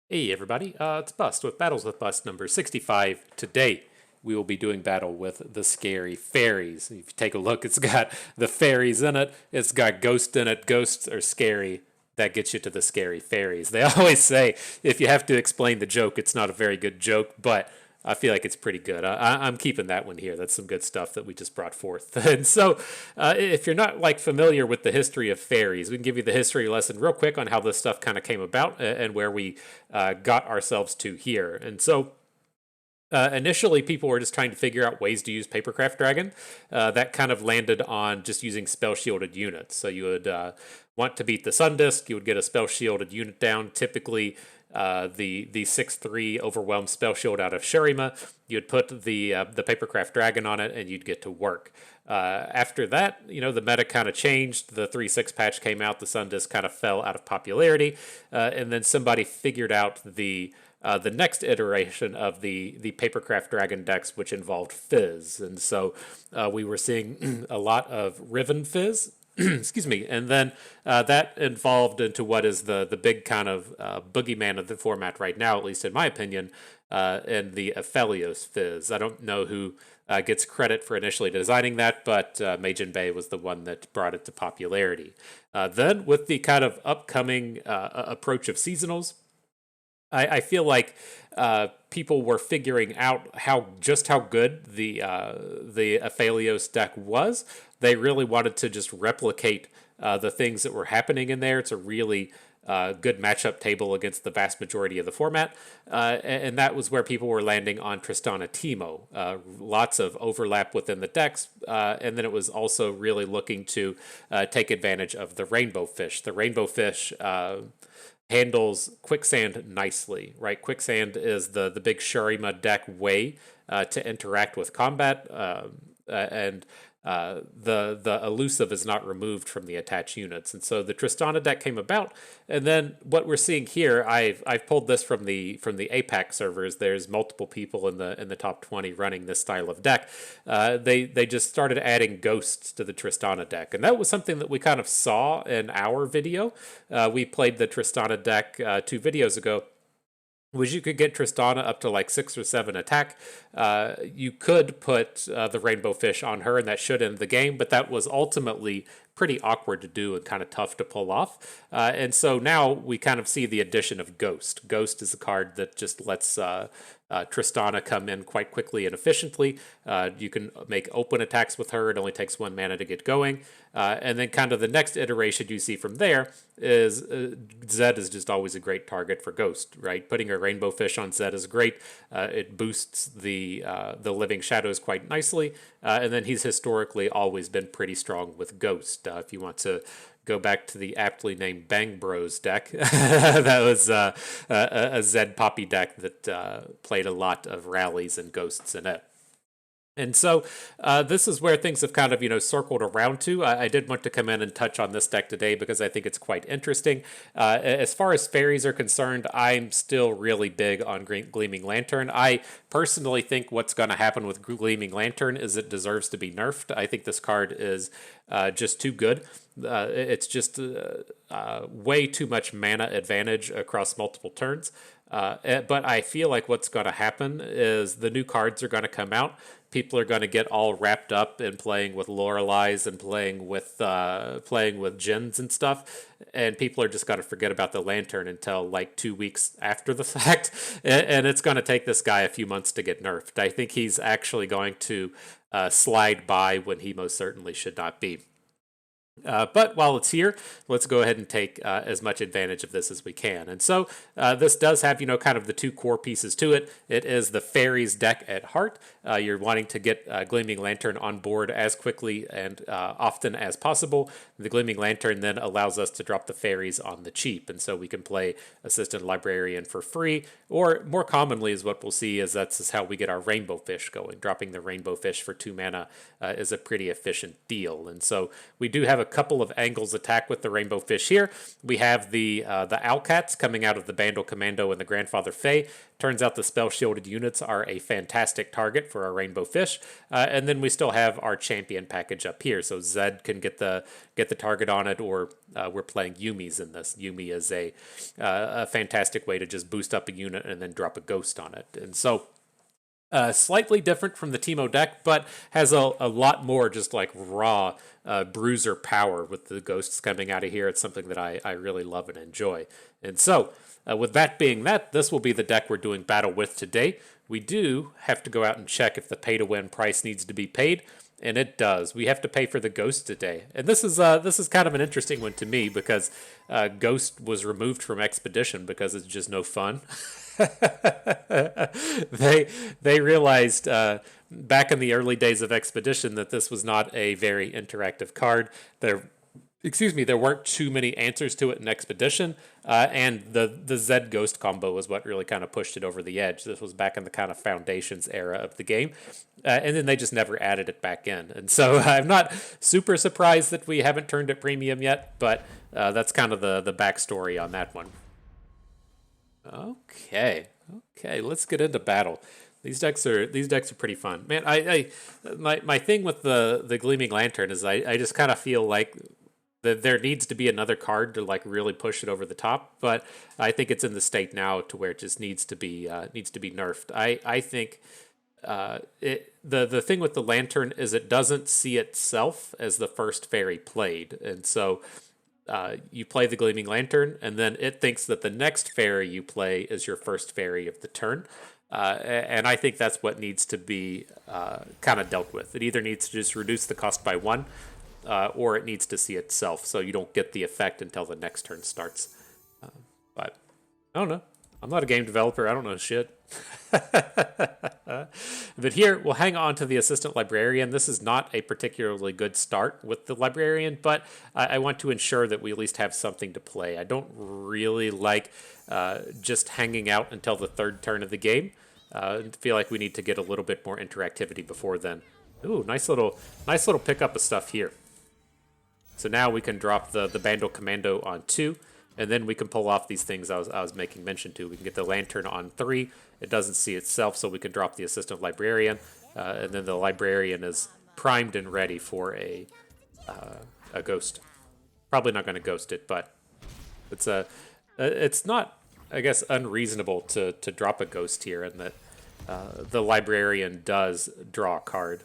Hey everybody, it's Bust with Battles with Bust number 65. Today we will be doing battle with the scary fairies. If you take a look, it's got the fairies in it, it's got ghosts in it. Ghosts are scary. That gets you to the scary fairies. They always say if you have to explain the joke, it's not a very good joke, but I feel like it's pretty good. I'm keeping that one here. That's some good stuff that we just brought forth. And so, if you're not like familiar with the history of fairies, we can give you the history lesson real quick on how this stuff kind of came about and where we got ourselves to here. And so, initially, people were just trying to figure out ways to use Papercraft Dragon. That kind of landed on just using spell shielded units. So you would want to beat the Sun Disk, you would get a spell shielded unit down. Typically, the 6/3 overwhelmed spell shield out of Shurima. You'd put the Papercraft Dragon on it, and you'd get to work. After that, the meta kind of changed. The 3.6 patch came out. The Sun Disk kind of fell out of popularity, and then somebody figured out the next iteration of the Papercraft Dragon decks, which involved Fizz. And so we were seeing a lot of Riven Fizz. Excuse me. And then that evolved into what is the big kind of boogeyman of the format right now, at least in my opinion, and the Aphelios Fizz. I don't know who gets credit for initially designing that, but Majin Bay was the one that brought it to popularity. Then, with the kind of upcoming approach of seasonals, I feel like people were figuring out just how good the Aphelios deck was. They really wanted to just replicate the things that were happening in there. It's a really good matchup table against the vast majority of the format, and that was where people were landing on Tristana Teemo. Lots of overlap within the decks, and then it was also really looking to take advantage of the Rainbow Fish. The Rainbow Fish handles quicksand nicely, right? Quicksand is the big Shurima deck way to interact with combat, and the elusive is not removed from the attached units, and so the Tristana deck came about. And then what we're seeing here, I've pulled this from the APAC servers. There's multiple people in the top 20 running this style of deck. They just started adding ghosts to the Tristana deck, and that was something that we kind of saw in our video. We played the Tristana deck 2 videos ago, was you could get Tristana up to like 6 or 7 attack. You could put the Rainbow Fish on her, and that should end the game, but that was ultimately pretty awkward to do and kind of tough to pull off. And so now we kind of see the addition of Ghost. Ghost is a card that just lets Tristana come in quite quickly and efficiently. You can make open attacks with her. It only takes 1 mana to get going. And then kind of the next iteration you see from there is Zed is just always a great target for Ghost, right? Putting a Rainbow Fish on Zed is great. It boosts the Living Shadows quite nicely. And then he's historically always been pretty strong with Ghost. If you want to go back to the aptly named Bang Bros deck. That was a Zed Poppy deck that played a lot of rallies and ghosts in it. And so this is where things have kind of, circled around to. I did want to come in and touch on this deck today because I think it's quite interesting. As far as fairies are concerned, I'm still really big on Gleaming Lantern. I personally think what's going to happen with Gleaming Lantern is it deserves to be nerfed. I think this card is just too good. It's just way too much mana advantage across multiple turns. But I feel like what's going to happen is the new cards are going to come out. People are going to get all wrapped up in playing with Loreleis and playing with Jins and stuff, and people are just going to forget about the Lantern until like 2 weeks after the fact, and it's going to take this guy a few months to get nerfed. I think he's actually going to slide by when he most certainly should not be. But while it's here, let's go ahead and take as much advantage of this as we can. And so this does have, kind of the 2 core pieces to it. It is the Faeries deck at heart. You're wanting to get Gleaming Lantern on board as quickly and often as possible. The Gleaming Lantern then allows us to drop the Faeries on the cheap. And so we can play Assistant Librarian for free, or more commonly is what we'll see is that's how we get our Rainbow Fish going. Dropping the Rainbow Fish for 2 mana is a pretty efficient deal. And so we do have a a couple of angles attack with the Rainbow Fish here. We have the Owlcats coming out of the Bandle Commando and the Grandfather Fae. Turns out the spell shielded units are a fantastic target for our Rainbow Fish. And then we still have our champion package up here. So Zed can get the target on it, or we're playing Yuumi's in this. Yuumi is a fantastic way to just boost up a unit and then drop a ghost on it. And so slightly different from the Teemo deck, but has a lot more just like raw bruiser power with the ghosts coming out of here. It's something that I really love and enjoy. And so, with that being that, this will be the deck we're doing battle with today. We do have to go out and check if the pay-to-win price needs to be paid, and it does. We have to pay for the Ghost today. And this is kind of an interesting one to me because Ghost was removed from Expedition because it's just no fun. They realized back in the early days of Expedition that this was not a very interactive card. There weren't too many answers to it in Expedition, and the Zed Ghost combo was what really kind of pushed it over the edge. This was back in the kind of Foundations era of the game, and then they just never added it back in. And so I'm not super surprised that we haven't turned it premium yet, but that's kind of the backstory on that one. Okay, let's get into battle. These decks are pretty fun, man. My thing with the Gleaming Lantern is I just kind of feel like there needs to be another card to like really push it over the top, but I think it's in the state now to where it just needs to be nerfed. I think the thing with the Lantern is it doesn't see itself as the first fairy played, and so you play the Gleaming Lantern, and then it thinks that the next fairy you play is your first fairy of the turn. And I think that's what needs to be kind of dealt with. It either needs to just reduce the cost by 1, or it needs to see itself, so you don't get the effect until the next turn starts. But I don't know. I'm not a game developer. I don't know shit. But here, we'll hang on to the Assistant Librarian. This is not a particularly good start with the Librarian, but I want to ensure that we at least have something to play. I don't really like just hanging out until the third turn of the game. I feel like we need to get a little bit more interactivity before then. Ooh, nice little pickup of stuff here. So now we can drop the Bandle Commando on 2, and then we can pull off these things I was making mention to. We can get the Lantern on 3. It doesn't see itself, so we can drop the Assistant Librarian, and then the Librarian is primed and ready for a Ghost. Probably not going to Ghost it, but it's not, I guess, unreasonable to drop a Ghost here, and that the Librarian does draw a card.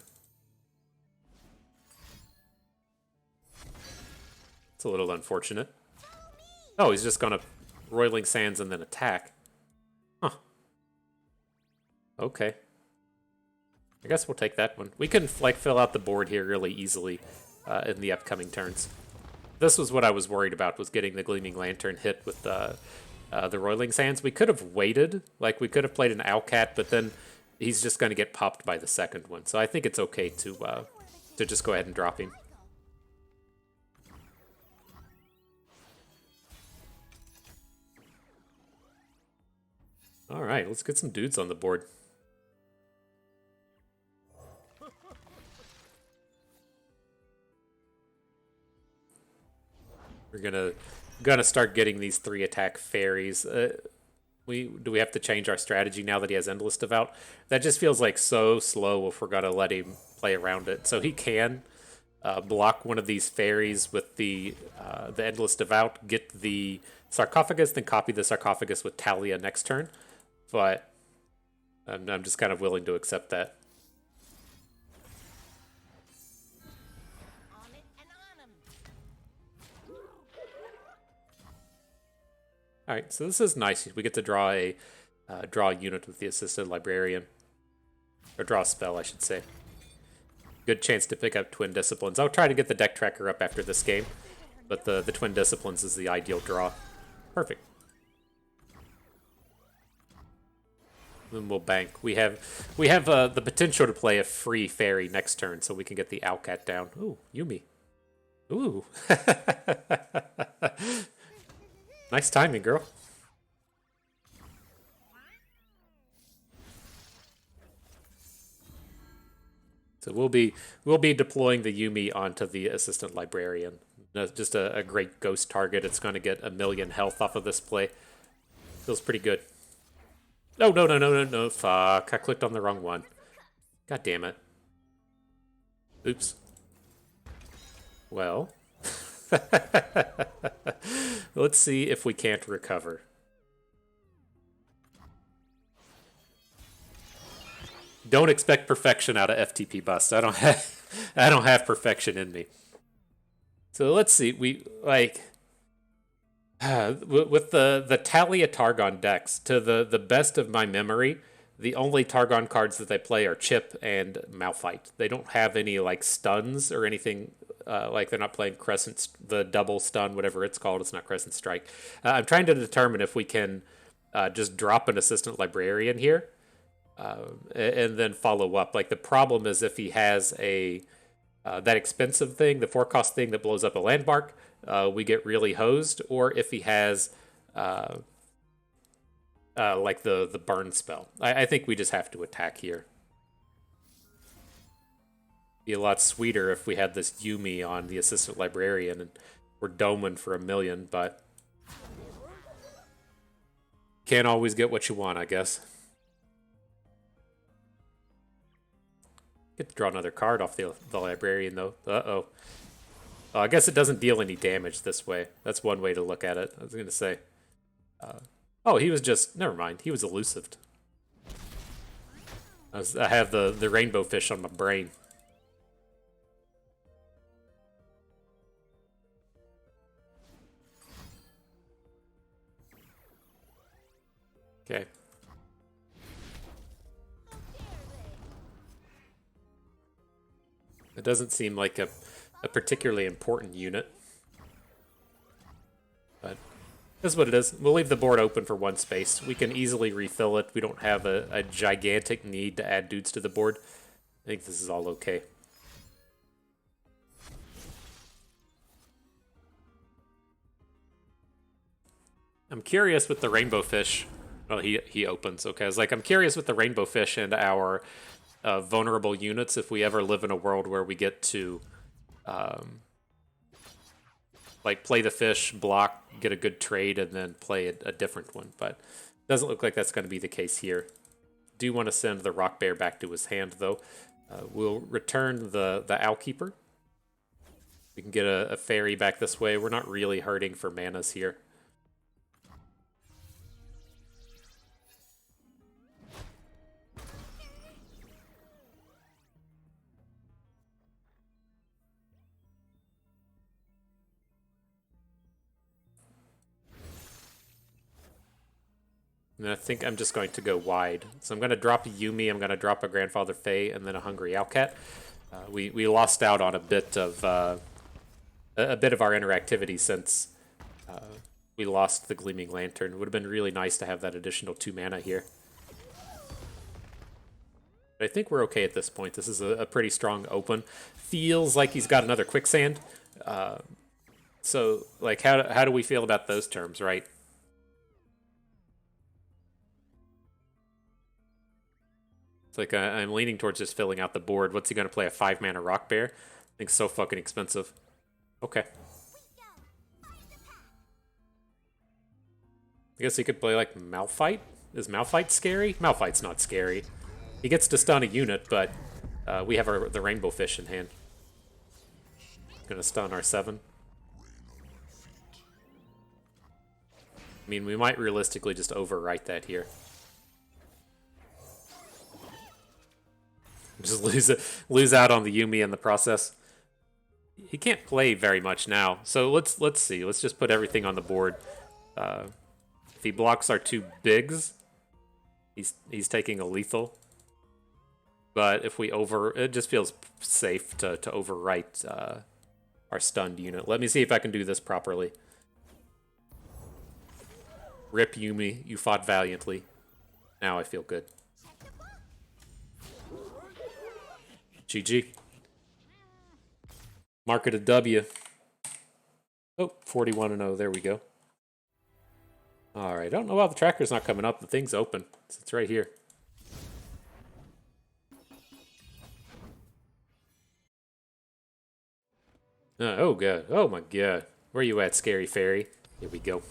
It's a little unfortunate. Oh, he's just going to Roiling Sands and then attack. Huh. Okay. I guess we'll take that one. We can like fill out the board here really easily in the upcoming turns. This was what I was worried about, was getting the Gleaming Lantern hit with the Roiling Sands. We could have waited. Like, we could have played an Owlcat, but then he's just going to get popped by the second one. So I think it's okay to just go ahead and drop him. All right, let's get some dudes on the board. We're gonna start getting these 3-attack fairies. Do we have to change our strategy now that he has Endless Devout? That just feels like so slow if we're gonna let him play around it. So he can block one of these fairies with the Endless Devout, get the Sarcophagus, then copy the Sarcophagus with Talia next turn. But I'm just kind of willing to accept that. All right, so this is nice. We get to draw a unit with the Assisted Librarian, or draw a spell, I should say. Good chance to pick up Twin Disciplines. I'll try to get the deck tracker up after this game, but the Twin Disciplines is the ideal draw. Perfect. Then we'll bank. We have the potential to play a free fairy next turn, so we can get the Owlcat down. Ooh, Yuumi. Ooh. Nice timing, girl. So we'll be deploying the Yuumi onto the Assistant Librarian. Just a great ghost target. It's going to get 1,000,000 health off of this play. Feels pretty good. No, no, no, no, no, no. Fuck. I clicked on the wrong one. God damn it. Oops. Well. Let's see if we can't recover. Don't expect perfection out of FTP bust. I don't have perfection in me. So let's see. We like with the Talia Targon decks. To the best of my memory, the only Targon cards that they play are Chip and Malphite. They don't have any like stuns or anything. Like they're not playing the double stun, whatever it's called. It's not Crescent Strike. I'm trying to determine if we can just drop an Assistant Librarian here and then follow up. Like the problem is if he has a that expensive thing, the 4-cost thing that blows up a landmark, we get really hosed. Or if he has like the burn spell, I think we just have to attack here. Be a lot sweeter if we had this Yuumi on the Assistant Librarian and we're doming for 1,000,000, but can't always get what you want, I guess. Get to draw another card off the Librarian, though. Uh-oh. I guess it doesn't deal any damage this way. That's one way to look at it. I was going to say. Oh, he was just... Never mind. He was elusived. I have the rainbow fish on my brain. Okay. It doesn't seem like a particularly important unit. But this is what it is. We'll leave the board open for one space. We can easily refill it. We don't have a gigantic need to add dudes to the board. I think this is all okay. I'm curious with the rainbow fish. Oh, he opens. Okay, I was like, I'm curious with the rainbow fish and our vulnerable units if we ever live in a world where we get to like play the fish, block, get a good trade, and then play a different one. But it doesn't look like that's going to be the case here. Do want to send the rock bear back to his hand though. We'll return the Owlkeeper. We can get a fairy back this way. We're not really hurting for manas here. And I think I'm just going to go wide. So I'm going to drop a Yuumi, I'm going to drop a Grandfather Fae, and then a Hungry Owlcat. We lost out on a bit of our interactivity since we lost the Gleaming Lantern. It would have been really nice to have that additional 2 mana here. But I think we're okay at this point. This is a pretty strong open. Feels like he's got another Quicksand. So, like, how do we feel about those terms, right? It's like I'm leaning towards just filling out the board. What's he going to play? A 5-mana Rock Bear? I think it's so fucking expensive. Okay. I guess he could play like Malphite? Is Malphite scary? Malphite's not scary. He gets to stun a unit, but we have the Rainbow Fish in hand. Gonna stun our 7. I mean, we might realistically just overwrite that here. Just lose out on the Yuumi in the process. He can't play very much now, so let's see. Let's just put everything on the board. If he blocks our 2 bigs, he's taking a lethal. But if we it just feels safe to overwrite our stunned unit. Let me see if I can do this properly. Rip Yuumi, you fought valiantly. Now I feel good. GG. Mark it a W. Oh, 41-0. There we go. All right. I don't know why the tracker's not coming up. The thing's open. It's right here. Oh, God. Oh, my God. Where you at, Scary Fairy? Here we go.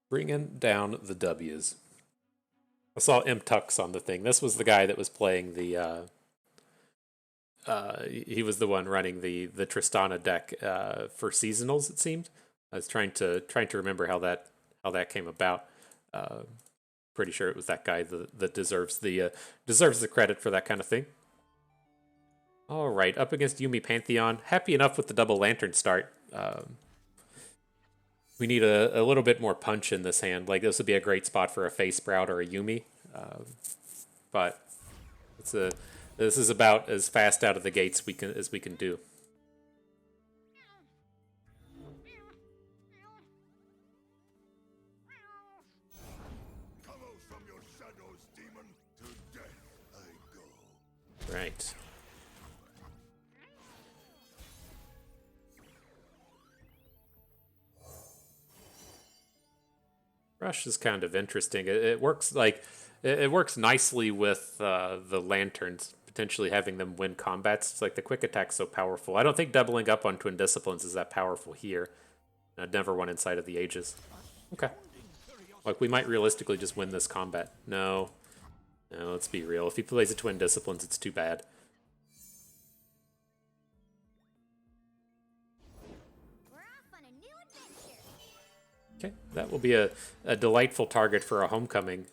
Bringing down the W's. I saw M Tux on the thing. This was the guy that was playing the. He was the one running the Tristana deck for seasonals. It seemed. I was trying to remember how that came about. Uh, Pretty sure it was that guy that deserves the credit for that kind of thing. All right, up against Yuumi Pantheon. Happy enough with the double lantern start. We need a little bit more punch in this hand. Like, this would be a great spot for a Face Sprout or a Yuumi. But this is about as fast out of the gates as we can do. Right. Rush is kind of interesting. It works it works nicely with the lanterns, potentially having them win combats. It's like the quick attack's so powerful. I don't think doubling up on Twin Disciplines is that powerful here. I'd never won inside of the Ages. Okay. Like, we might realistically just win this combat. No. No, let's be real. If he plays a Twin Disciplines, it's too bad. Okay, that will be a delightful target for a homecoming.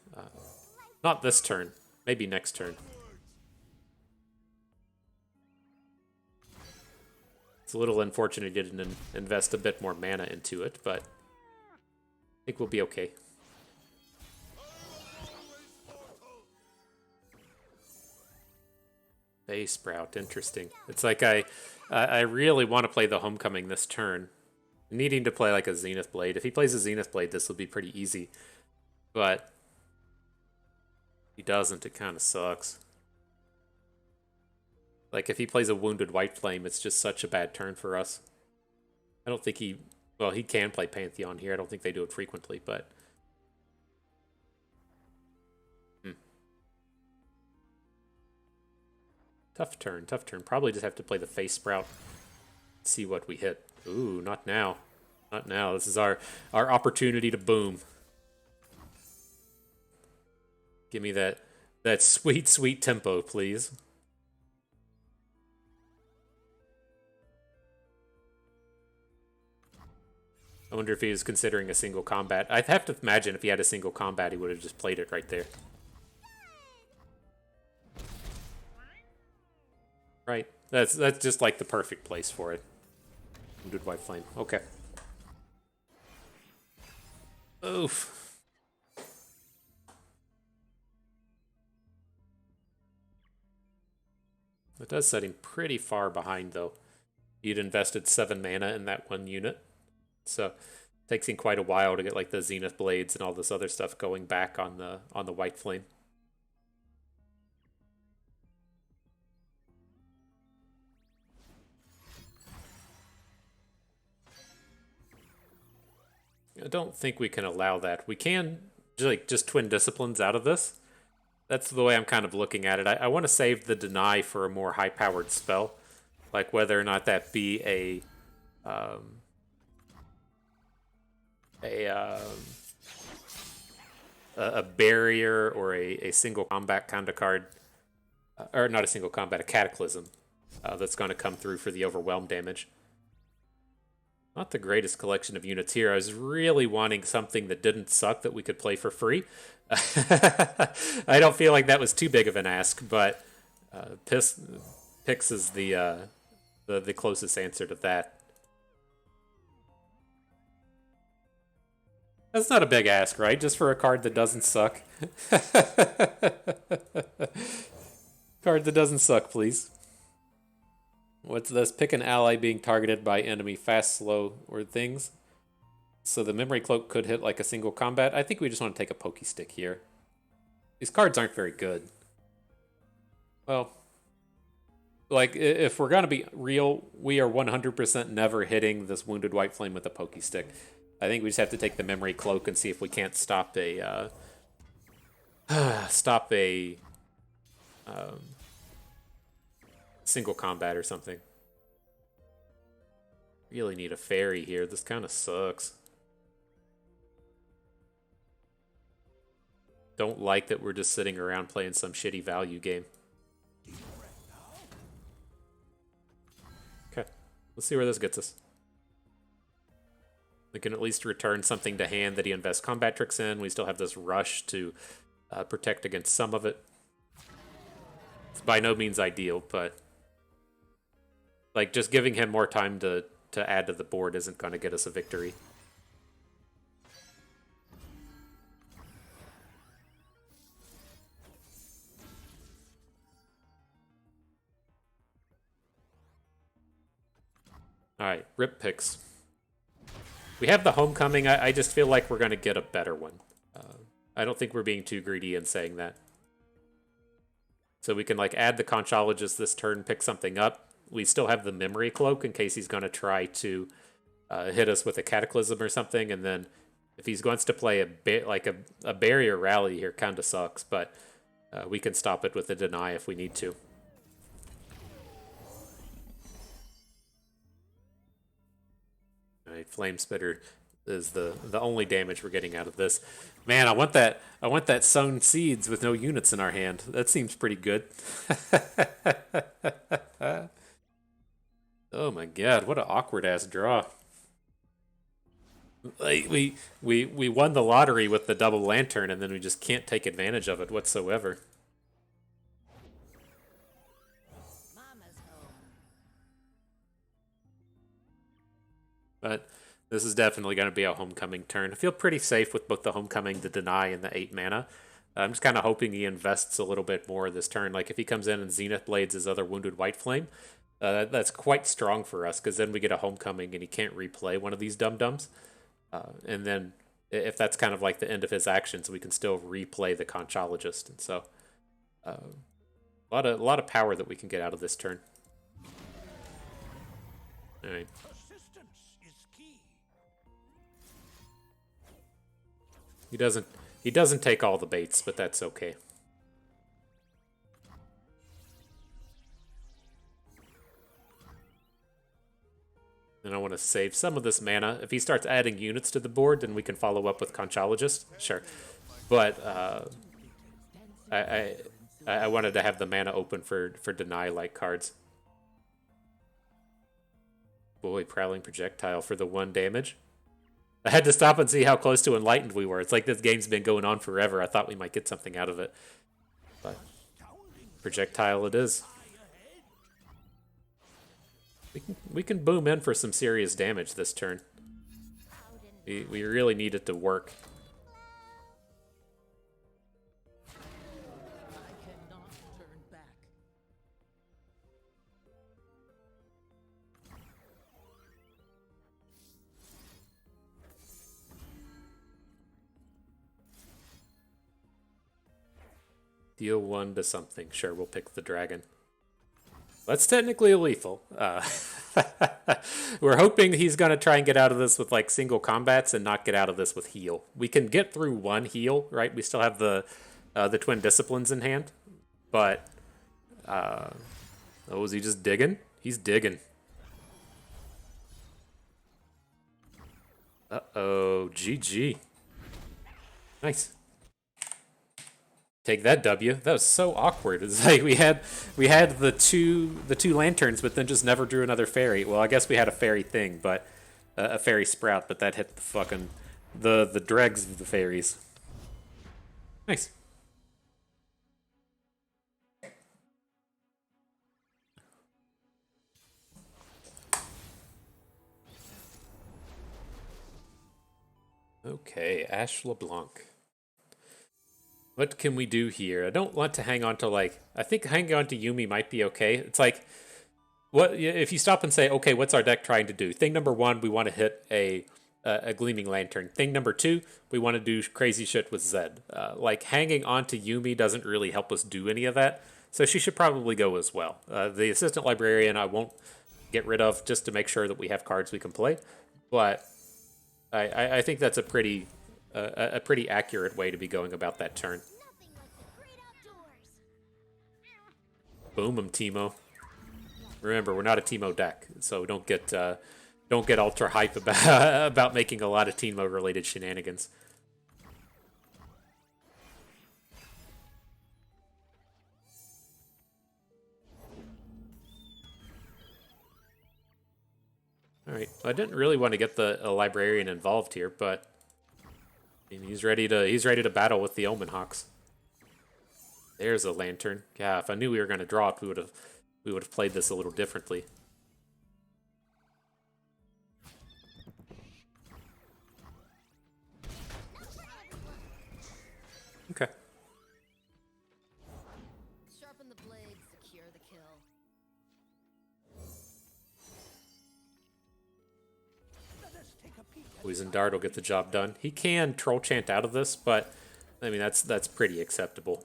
Not this turn. Maybe next turn. It's a little unfortunate he didn't invest a bit more mana into it, but I think we'll be okay. Bay Sprout, interesting. It's like I really want to play the homecoming this turn. Needing to play like a Zenith Blade. If he plays a Zenith Blade, this will be pretty easy. But he doesn't, it kind of sucks. Like, if he plays a Wounded White Flame, it's just such a bad turn for us. I don't think he... Well, he can play Pantheon here. I don't think they do it frequently, but... Tough turn, tough turn. Probably just have to play the Face Sprout. See what we hit. Ooh, not now. Not now. This is our opportunity to boom. Give me that sweet, sweet tempo, please. I wonder if he was considering a single combat. I'd have to imagine if he had a single combat, he would have just played it right there. Right. That's just like the perfect place for it. Wounded White Flame. Okay. Oof. It does set him pretty far behind, though. He'd invested 7 mana in that one unit. So it takes him quite a while to get like the Zenith Blades and all this other stuff going back on the White Flame. I don't think we can allow that. We can just Twin Disciplines out of this. That's the way I'm kind of looking at it. I want to save the Deny for a more high-powered spell. Like, whether or not that be a barrier or a single combat kind of card. Or not a single combat, a Cataclysm. That's going to come through for the overwhelm damage. Not the greatest collection of units here. I was really wanting something that didn't suck that we could play for free. I don't feel like that was too big of an ask, but Pix is the closest answer to that. That's not a big ask, right? Just for a card that doesn't suck. Card that doesn't suck, please. What's this? Pick an ally being targeted by enemy fast, slow, or things. So the Memory Cloak could hit like a single combat. I think we just want to take a Pokey Stick here. These cards aren't very good. Well, like, if we're going to be real, we are 100% never hitting this Wounded White Flame with a Pokey Stick. I think we just have to take the memory cloak and see if we can't stop a single combat or something. Really need a fairy here. This kind of sucks. Don't like that we're just sitting around playing some shitty value game. Okay, let's see where this gets us. We can at least return something to hand that he invests combat tricks in. We still have this rush to protect against some of it. It's by no means ideal, but like just giving him more time to add to the board isn't going to get us a victory. All right, rip picks. We have the homecoming. I just feel like we're going to get a better one. I don't think we're being too greedy in saying that. So we can like add the conchologist this turn, pick something up. We still have the memory cloak in case he's going to try to hit us with a cataclysm or something. And then if he wants to play a barrier rally here, kind of sucks. But we can stop it with a deny if we need to. Alright, Flame Spitter is the only damage we're getting out of this. Man, I want that sown seeds with no units in our hand. That seems pretty good. Oh my god, what an awkward ass draw. Like we won the lottery with the double lantern and then we just can't take advantage of it whatsoever. But this is definitely going to be a homecoming turn. I feel pretty safe with both the homecoming, the deny, and the 8 mana. I'm just kind of hoping he invests a little bit more this turn. Like if he comes in and Zenith Blades his other Wounded White Flame, that's quite strong for us because then we get a homecoming and he can't replay one of these dum-dums. And then if that's kind of like the end of his actions, we can still replay the conchologist. And so a lot of power that we can get out of this turn. All right. He doesn't take all the baits, but that's okay. And I want to save some of this mana. If he starts adding units to the board, then we can follow up with Conchologist. Sure. But I wanted to have the mana open for deny-like cards. Boy, Prowling Projectile for the 1 damage. I had to stop and see how close to enlightened we were. It's like this game's been going on forever. I thought we might get something out of it. But projectile it is. We can boom in for some serious damage this turn. We really need it to work. Deal 1 to something. Sure, we'll pick the dragon. That's technically lethal. We're hoping he's going to try and get out of this with like single combats and not get out of this with heal. We can get through 1 heal, right? We still have the Twin Disciplines in hand. But, oh, is he just digging? He's digging. Uh-oh, GG. Nice. Take that W. That was so awkward. It's like we had the two lanterns, but then just never drew another fairy. Well, I guess we had a fairy thing, but a fairy sprout, but that hit the fucking the dregs of the fairies. Nice. Okay, Ash LeBlanc. What can we do here? I don't want to hang on to like... I think hanging on to Yuumi might be okay. It's like... what if you stop and say, okay, what's our deck trying to do? Thing number 1, we want to hit a Gleaming Lantern. Thing number 2, we want to do crazy shit with Zed. Like, hanging on to Yuumi doesn't really help us do any of that. So she should probably go as well. The Assistant Librarian I won't get rid of just to make sure that we have cards we can play. But I think that's a pretty accurate way to be going about that turn. Boom 'em, Teemo. Remember, we're not a Teemo deck, so don't get ultra hype about about making a lot of Teemo related shenanigans. All right, I didn't really want to get the librarian involved here, but I mean, he's ready to battle with the Omen Hawks. There's a lantern. Yeah, if I knew we were going to draw it, we would have played this a little differently. Okay. Sharpen the blade, secure the kill. Poison Dart will get the job done. He can Troll Chant out of this, but I mean that's pretty acceptable.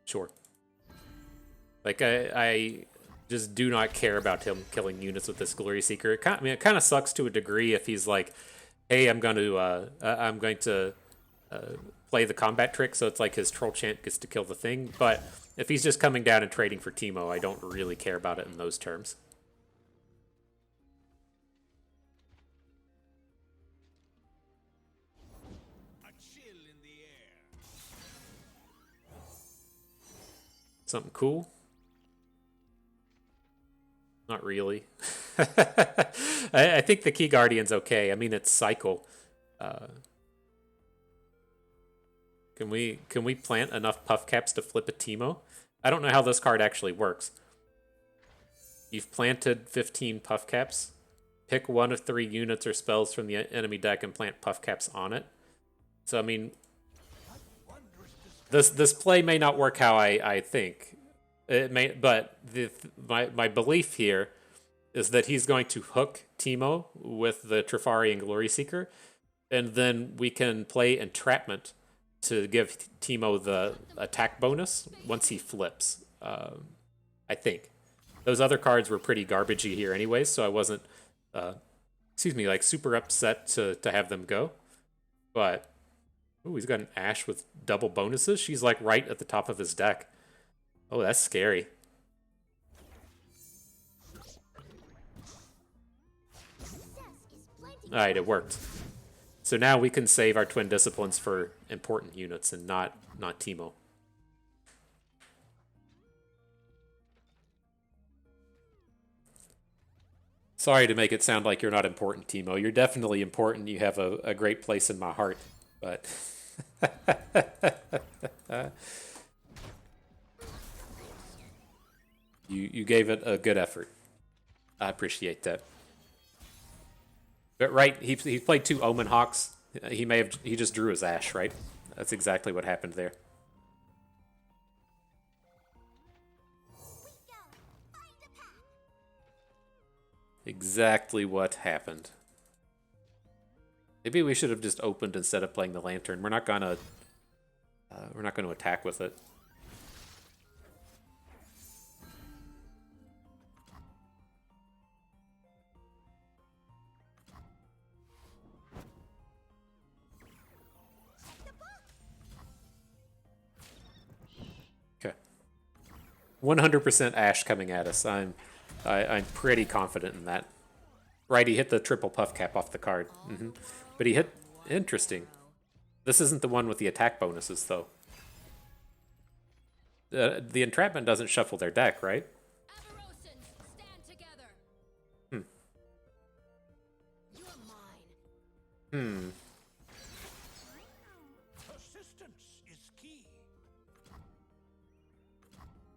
Sure. Like I just do not care about him killing units with this Glory Seeker. I mean, it kind of sucks to a degree if he's like, "Hey, I'm going to play the combat trick," so it's like his Troll Chant gets to kill the thing. But if he's just coming down and trading for Teemo, I don't really care about it in those terms. Something cool? Not really. I think the Key Guardian's okay. I mean, it's cycle. Can we plant enough puff caps to flip a Teemo? I don't know how this card actually works. You've planted 15 puff caps. Pick one of 3 units or spells from the enemy deck and plant puff caps on it. So I mean, this play may not work how I think. It may, but my belief here is that he's going to hook Teemo with the Trifarian Glory Seeker, and then we can play Entrapment to give Teemo the attack bonus once he flips. I think those other cards were pretty garbagey here anyways, so I wasn't, like super upset to have them go. But ooh, he's got an Ashe with double bonuses. She's like right at the top of his deck. Oh, that's scary. Alright, it worked. So now we can save our Twin Disciplines for important units and not Teemo. Sorry to make it sound like you're not important, Teemo. You're definitely important. You have a great place in my heart. But you gave it a good effort. I appreciate that. But right, he played 2 Omen Hawks. He just drew his Ashe, right? That's exactly what happened there. Exactly what happened. Maybe we should have just opened instead of playing the Lantern. We're not gonna attack with it. Okay. 100% Ashe coming at us. I'm pretty confident in that. Right, he hit the triple puff cap off the card. But he hit... Interesting. This isn't the one with the attack bonuses, though. The Entrapment doesn't shuffle their deck, right?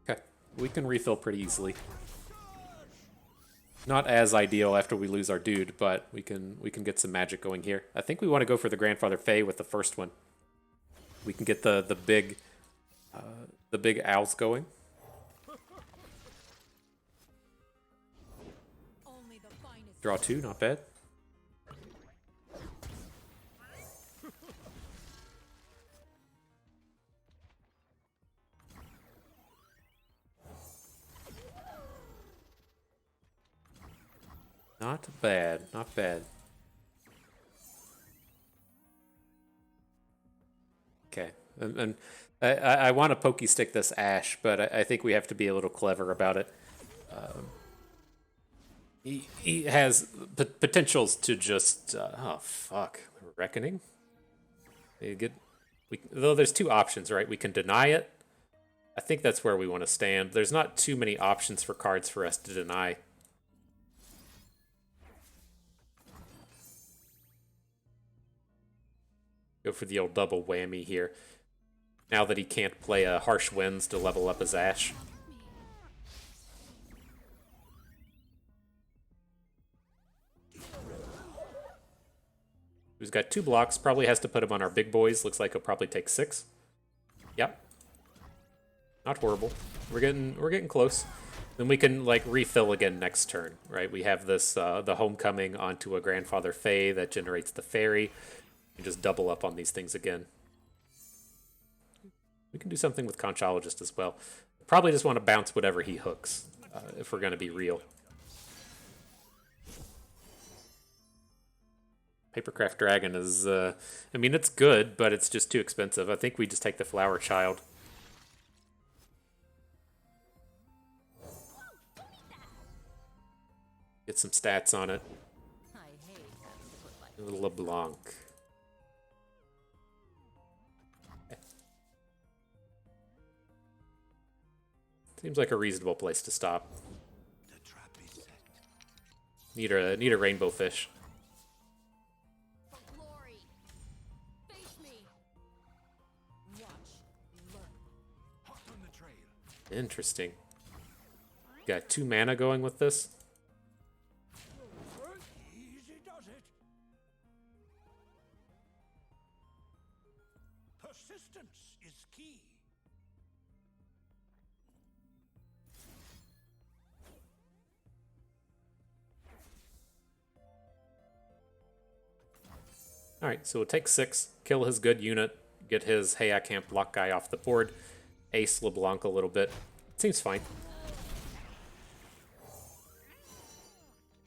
Okay, we can refill pretty easily. Not as ideal after we lose our dude, but we can get some magic going here. I think we want to go for the Grandfather Fae with the first one. We can get the big owls going. Draw 2, not bad. Not bad, not bad. Okay, and I want to pokey stick this Ash, but I think we have to be a little clever about it. He has potentials to just oh fuck, Reckoning. You get though there's two options, right? We can deny it. I think that's where we want to stand. There's not too many options for cards for us to deny. Go for the old double whammy here. Now that he can't play a Harsh Winds to level up his Ash. He's got 2 blocks. Probably has to put him on our big boys. Looks like he'll probably take 6. Yep. Not horrible. We're getting close. Then we can like refill again next turn, right? We have this the Homecoming onto a Grandfather Fae that generates the Fairy. You just double up on these things again. We can do something with Conchologist as well. Probably just want to bounce whatever he hooks, if we're going to be real. Papercraft Dragon is, I mean, it's good, but it's just too expensive. I think we just take the Flower Child. Get some stats on it. A little LeBlanc. Seems like a reasonable place to stop. Need a rainbow fish. Interesting. Got 2 mana going with this. Easy does it. Persistence is key. Alright, so we'll take 6, kill his good unit, get his hey I can't block guy off the board, ace LeBlanc a little bit. Seems fine.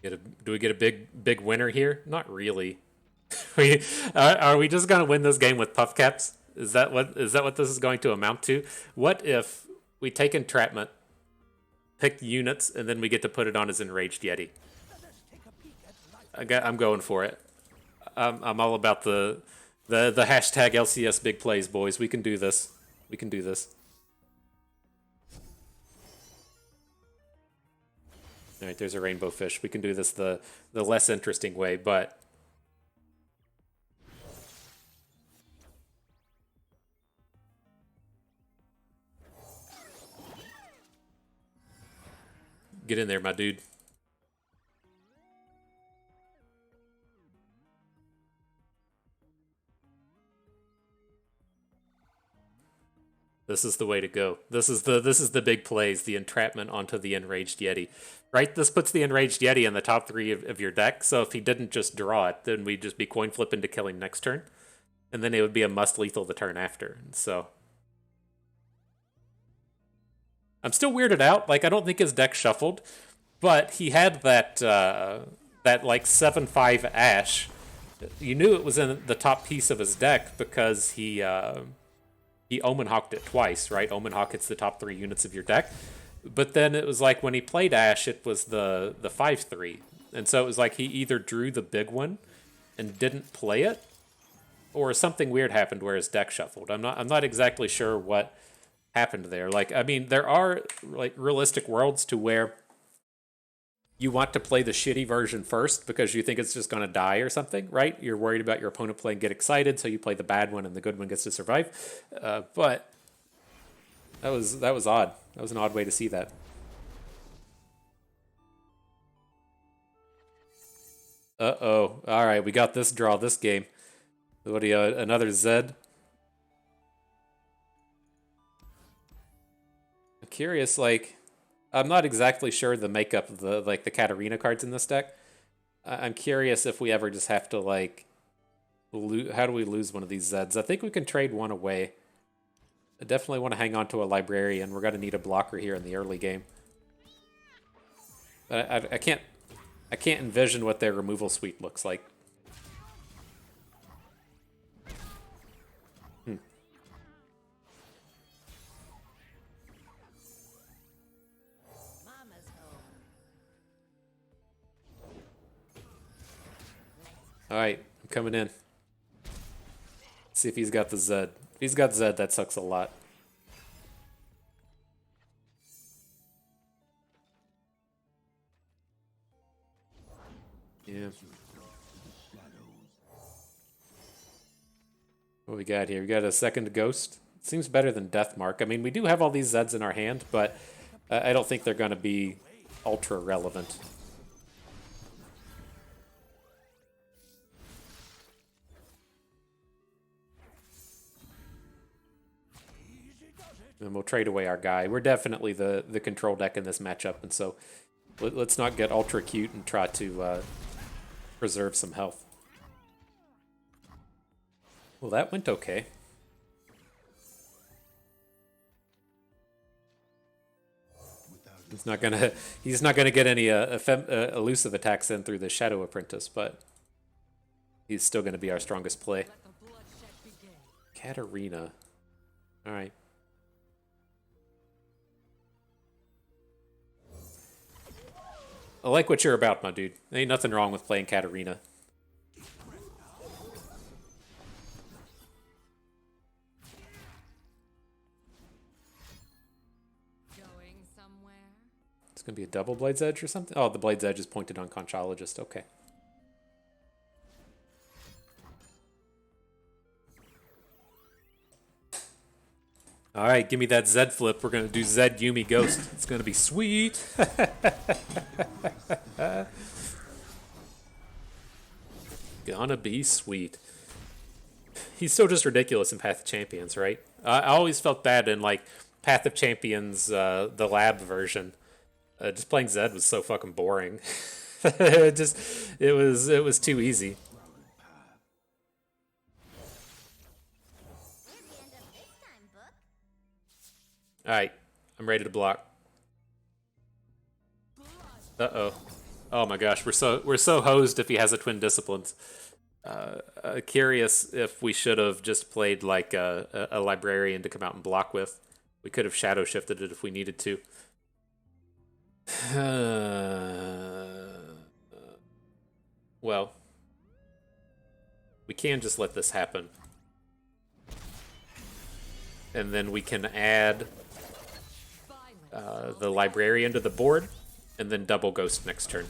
Do we get a big winner here? Not really. Are we just gonna win this game with puff caps? Is that what this is going to amount to? What if we take entrapment, pick units, and then we get to put it on as Enraged Yeti? I'm going for it. I'm all about the hashtag LCS big plays, boys. We can do this. We can do this. All right, there's a rainbow fish. We can do this the less interesting way, but get in there, my dude. This is the way to go. This is the big plays, the entrapment onto the Enraged Yeti. Right? This puts the Enraged Yeti in the top 3 of your deck, so if he didn't just draw it, then we'd just be coin flipping to killing next turn. And then it would be a must-lethal the turn after. So I'm still weirded out. Like, I don't think his deck shuffled, but he had that that like 7/5 Ash. You knew it was in the top piece of his deck because he Omen Hawked it twice, right? Omen Hawk hits the top 3 units of your deck. But then it was like when he played Ash, it was the 5/3. And so it was like he either drew the big one and didn't play it, or something weird happened where his deck shuffled. I'm not exactly sure what happened there. Like, I mean, there are like realistic worlds to where you want to play the shitty version first because you think it's just going to die or something, right? You're worried about your opponent playing, get excited, so you play the bad one and the good one gets to survive. But that was odd. That was an odd way to see that. Uh-oh. All right, we got this draw this game. What do you, another Zed? I'm curious, like, I'm not exactly sure the makeup of the Katarina cards in this deck. I'm curious if we ever just have to, like, how do we lose one of these Zeds? I think we can trade one away. I definitely want to hang on to a Librarian. We're going to need a blocker here in the early game. I I can't envision what their removal suite looks like. Mama's home. Alright, I'm coming in. See if he's got the Zed. If he's got Zed, that sucks a lot. Yeah. What we got here? We got a second Ghost. Seems better than Deathmark. I mean, we do have all these Zeds in our hand, but I don't think they're going to be ultra relevant. And we'll trade away our guy. We're definitely the control deck in this matchup, and so let's not get ultra cute and try to preserve some health. Well, that went okay. He's not gonna get any elusive attacks in through the Shadow Apprentice, but he's still gonna be our strongest play. Katarina. All right. I like what you're about, my dude. Ain't nothing wrong with playing Katarina. Going somewhere? It's going to be a double Blade's Edge or something? Oh, the Blade's Edge is pointed on Conchologist. Okay. All right, give me that Zed flip. We're going to do Zed Yuumi Ghost. It's going to be sweet. Gonna be sweet. He's still just ridiculous in Path of Champions, right? I always felt bad in like Path of Champions, the lab version. Just playing Zed was so fucking boring. it was too easy. Where'd we end up this time, book? All right, I'm ready to block. Uh-oh. Oh my gosh, we're so hosed if he has a Twin Disciplines. Curious if we should have just played like a librarian to come out and block with. We could have shadow shifted it if we needed to. Well, we can just let this happen. And then we can add the librarian to the board, and then double Ghost next turn.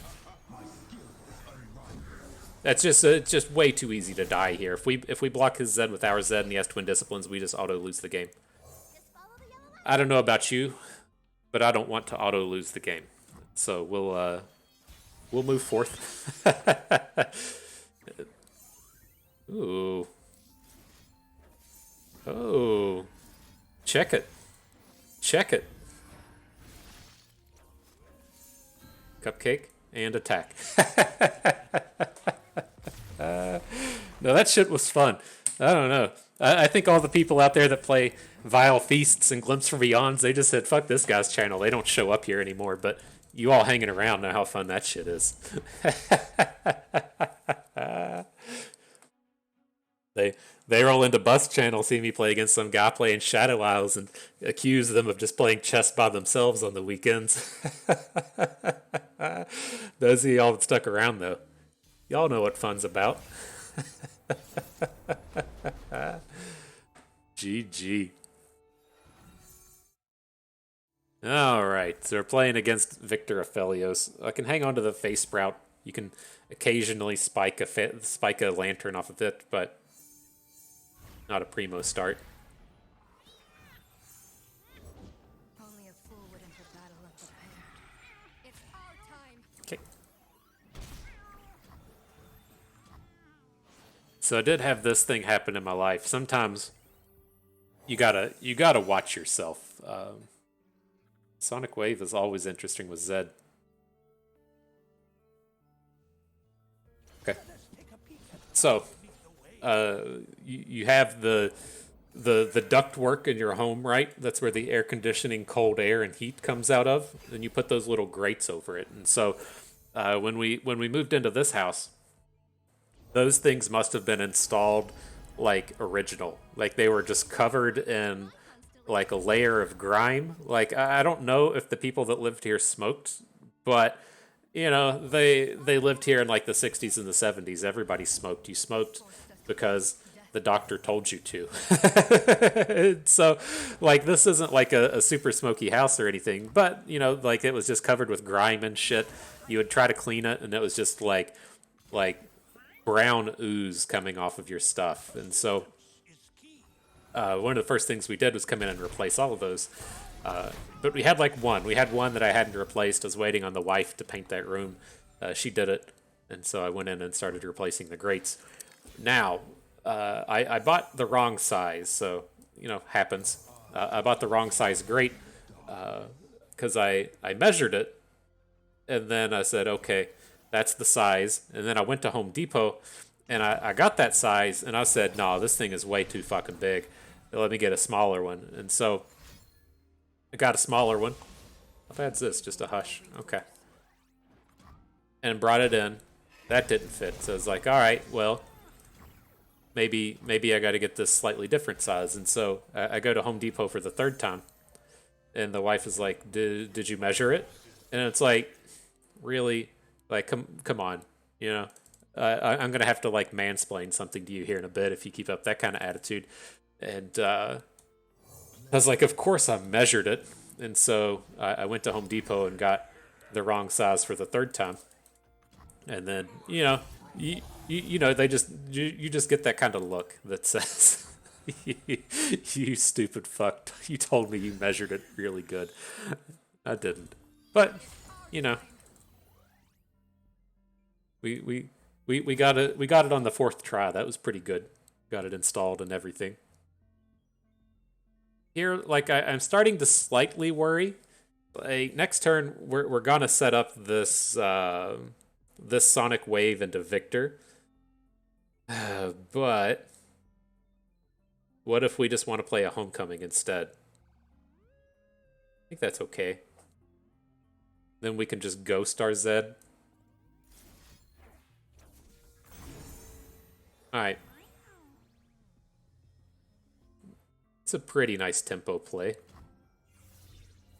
That's just it's just way too easy to die here. If we block his Zed with our Zed and he has Twin Disciplines, we just auto lose the game. Just follow the yellow light. I don't know about you, but I don't want to auto lose the game. So we'll move forth. Ooh. Oh. Check it. Check it. Cupcake and attack. No, that shit was fun. I don't know. I think all the people out there that play Vile Feasts and Glimpse from Beyonds, they just said, fuck this guy's channel. They don't show up here anymore. But you all hanging around know how fun that shit is. They roll into Bust channel, see me play against some guy playing Shadow Isles and accuse them of just playing chess by themselves on the weekends. Those of y'all that stuck around, though, y'all know what fun's about. GG. Alright, so we're playing against Victor Aphelios. I can hang on to the Face Sprout. You can occasionally spike a lantern off of it, but not a primo start. Only a fool would enter battle unprepared. It's our time. Okay. So I did have this thing happen in my life. Sometimes you gotta watch yourself. Sonic Wave is always interesting with Zed. Okay. So you have the ductwork in your home, right? That's where the air conditioning, cold air, and heat comes out of. And you put those little grates over it. And so when we moved into this house, those things must have been installed like original. Like they were just covered in like a layer of grime. Like I don't know if the people that lived here smoked, but you know, they lived here in like the 60s and the 70s. Everybody smoked. You smoked because the doctor told you to. So, like, this isn't like a super smoky house or anything, but, you know, like it was just covered with grime and shit. You would try to clean it, and it was just like brown ooze coming off of your stuff. And so, one of the first things we did was come in and replace all of those. But we had like one. We had one that I hadn't replaced. I was waiting on the wife to paint that room. She did it, and so I went in and started replacing the grates. Now, I bought the wrong size, so you know happens. I bought the wrong size grate because I measured it, and then I said, okay, that's the size. And then I went to Home Depot, and I got that size, and I said, no, this thing is way too fucking big. Let me get a smaller one. And so I got a smaller one. How bad's this? Just a hush. Okay. And brought it in. That didn't fit. So I was like, all right, well, maybe I got to get this slightly different size. And so I go to Home Depot for the third time. And the wife is like, did you measure it? And it's like, really? Like, come on. You know, I'm going to have to like mansplain something to you here in a bit if you keep up that kind of attitude. And I was like, of course I measured it. And so I went to Home Depot and got the wrong size for the third time. And then, you know, you know, they just, you just get that kind of look that says, you stupid fuck, you told me you measured it really good. I didn't. But, you know, we got it on the fourth try. That was pretty good. Got it installed and everything. Here, like I'm starting to slightly worry. Like next turn, we're gonna set up this this Sonic Wave into Victor. But what if we just want to play a Homecoming instead? I think that's okay. Then we can just ghost our Zed. Alright. It's a pretty nice tempo play.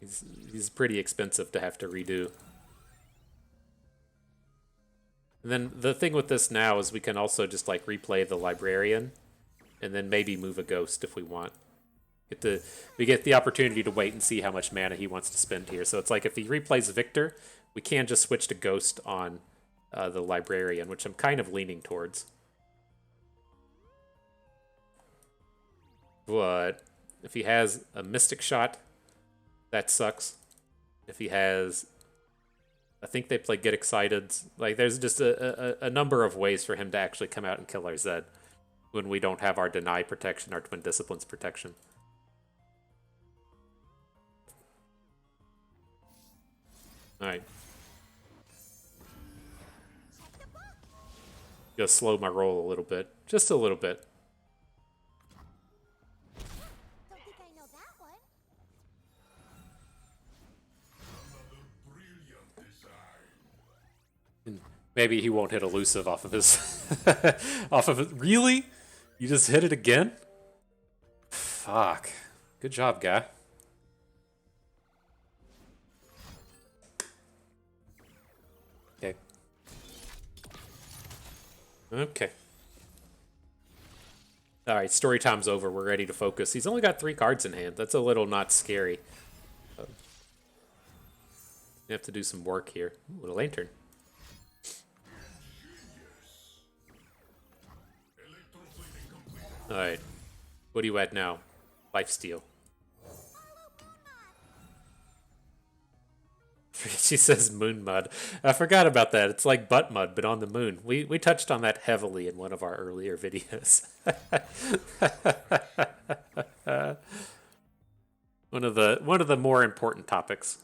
He's pretty expensive to have to redo. And then the thing with this now is we can also just like replay the Librarian and then maybe move a ghost if we want. We get the opportunity to wait and see how much mana he wants to spend here. So it's like if he replays Victor, we can just switch to Ghost on the Librarian, which I'm kind of leaning towards. But if he has a Mystic Shot, that sucks. If he has, I think they play Get Excited. Like there's just a number of ways for him to actually come out and kill our Zed when we don't have our Deny protection, our Twin Disciplines protection. Alright. Gonna slow my roll a little bit. Just a little bit. Don't think I know that one. Maybe he won't hit elusive off of his off of it. Really? You just hit it again? Fuck. Good job, guy. Okay. Okay. Alright, story time's over. We're ready to focus. He's only got 3 cards in hand. That's a little not scary. You have to do some work here. Ooh, a lantern. Alright. What are you at now? Lifesteal. She says moon mud. I forgot about that. It's like butt mud, but on the moon. We touched on that heavily in one of our earlier videos. one of the more important topics.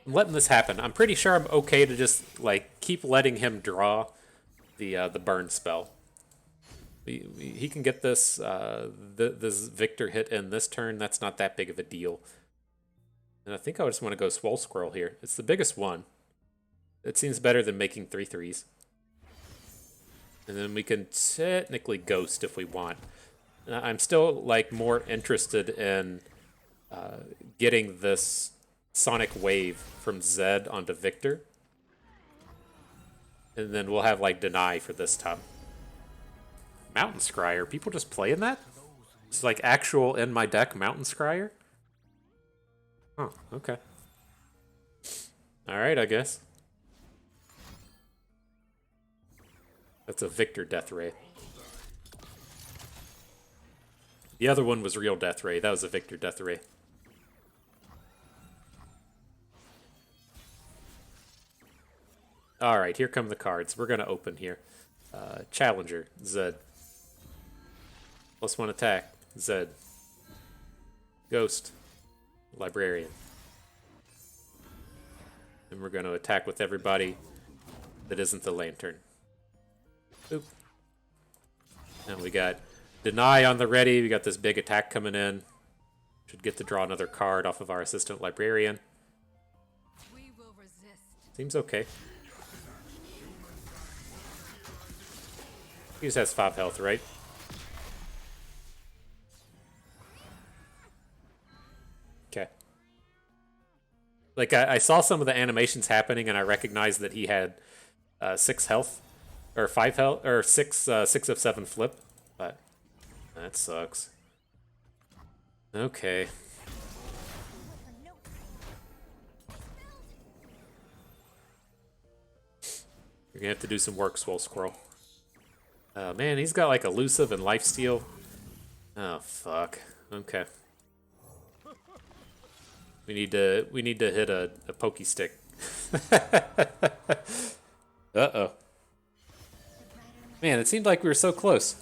I'm letting this happen. I'm pretty sure I'm okay to just like keep letting him draw the burn spell. He can get this this Victor hit in this turn. That's not that big of a deal. And I think I just want to go Swole Squirrel here. It's the biggest one. It seems better than making 3/3s. And then we can technically Ghost if we want. I'm still like more interested in getting this Sonic Wave from Zed onto Victor. And then we'll have like Deny for this time. Mountain Scryer? Are people just playing that? It's like actual in my deck Mountain Scryer? Oh, okay. Alright, I guess. That's a Victor Death Ray. The other one was real Death Ray. That was a Victor Death Ray. Alright, here come the cards. We're going to open here. Challenger, Zed. +1 attack, Zed. Ghost, Librarian. And we're going to attack with everybody that isn't the Lantern. Boop. And we got Deny on the ready. We got this big attack coming in. Should get to draw another card off of our Assistant Librarian. We will resist. Seems okay. He just has 5 health, right? Okay. Like, I saw some of the animations happening, and I recognized that he had 6 health. Or 5 health. Or 6 of 7 flip. But that sucks. Okay. You're gonna have to do some work, Swole Squirrel. Oh man, he's got like elusive and lifesteal. Oh fuck. Okay. We need to hit a pokey stick. Uh-oh. Man, it seemed like we were so close.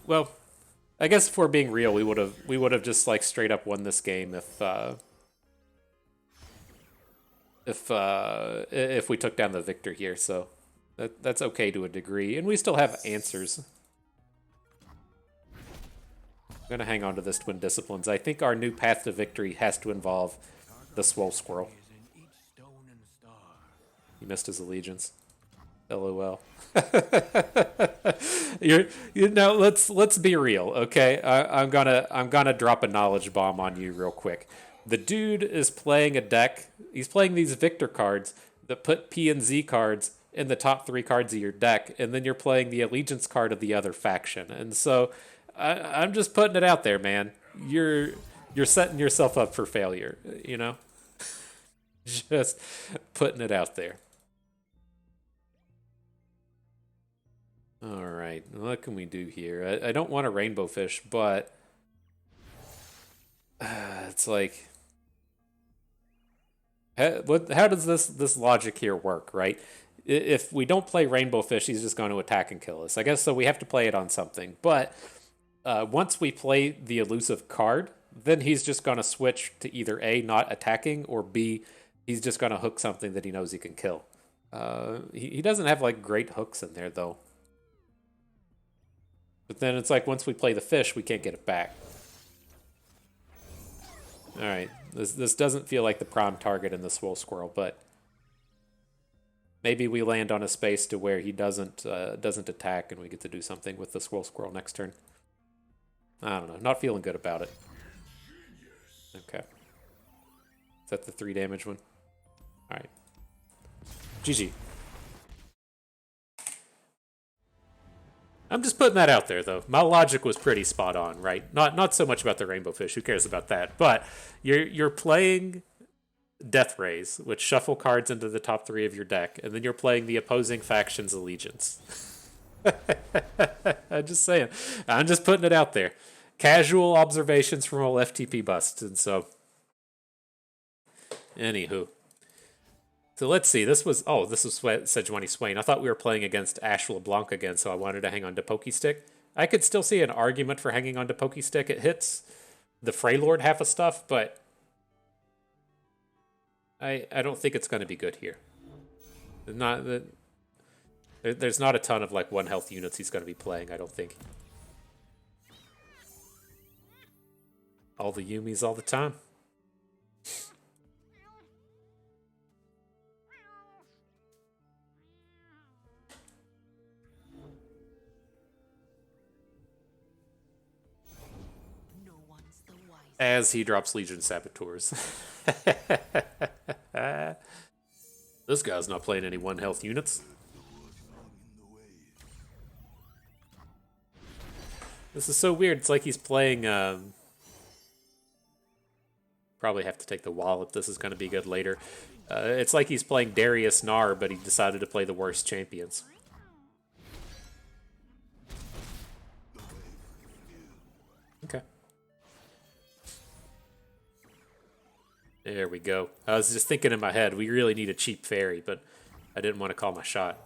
Well, I guess if we're being real, we would have just like straight up won this game if we took down the Victor here. So that's okay to a degree, and we still have answers. I'm gonna hang on to this Twin Disciplines. I think our new path to victory has to involve the Swole Squirrel. He missed his allegiance. LOL. Let's be real, okay? I'm gonna drop a knowledge bomb on you real quick. The dude is playing a deck. He's playing these Victor cards that put P and Z cards in the top 3 cards of your deck, and then you're playing the allegiance card of the other faction. And so I'm just putting it out there, man. You're setting yourself up for failure, you know? Just putting it out there. All right, what can we do here? I don't want a Rainbow Fish, but it's like, how does this logic here work, right? If we don't play Rainbow Fish, he's just going to attack and kill us. I guess so. We have to play it on something. But once we play the elusive card, then he's just going to switch to either A, not attacking, or B, he's just going to hook something that he knows he can kill. He doesn't have like great hooks in there though. But then it's like once we play the fish, we can't get it back. All right, this doesn't feel like the prime target in the Swole Squirrel, but maybe we land on a space to where he doesn't attack, and we get to do something with the Swole Squirrel next turn. I don't know, not feeling good about it. Okay, is that the 3 damage one? All right, GG. I'm just putting that out there, though. My logic was pretty spot on, right? Not so much about the Rainbow Fish. Who cares about that? But you're playing Death Rays, which shuffle cards into the top 3 of your deck, and then you're playing the opposing faction's allegiance. I'm just saying. I'm just putting it out there. Casual observations from old FTP Bust, and so. Anywho. So let's see. This was Sejuani Swain. I thought we were playing against Ash LeBlanc again, so I wanted to hang on to Pokestick. I could still see an argument for hanging on to Pokestick. It hits the Freylord half of stuff, but I don't think it's going to be good here. Not that There's not a ton of like 1 health units he's going to be playing, I don't think. All the Yuumis all the time. No one's the wiser. As he drops Legion Saboteurs. This guy's not playing any 1 health units. This is so weird. It's like he's playing... probably have to take the wall if this is going to be good later. It's like he's playing Darius Nar, but he decided to play the worst champions. Okay. There we go. I was just thinking in my head, we really need a cheap fairy, but I didn't want to call my shot.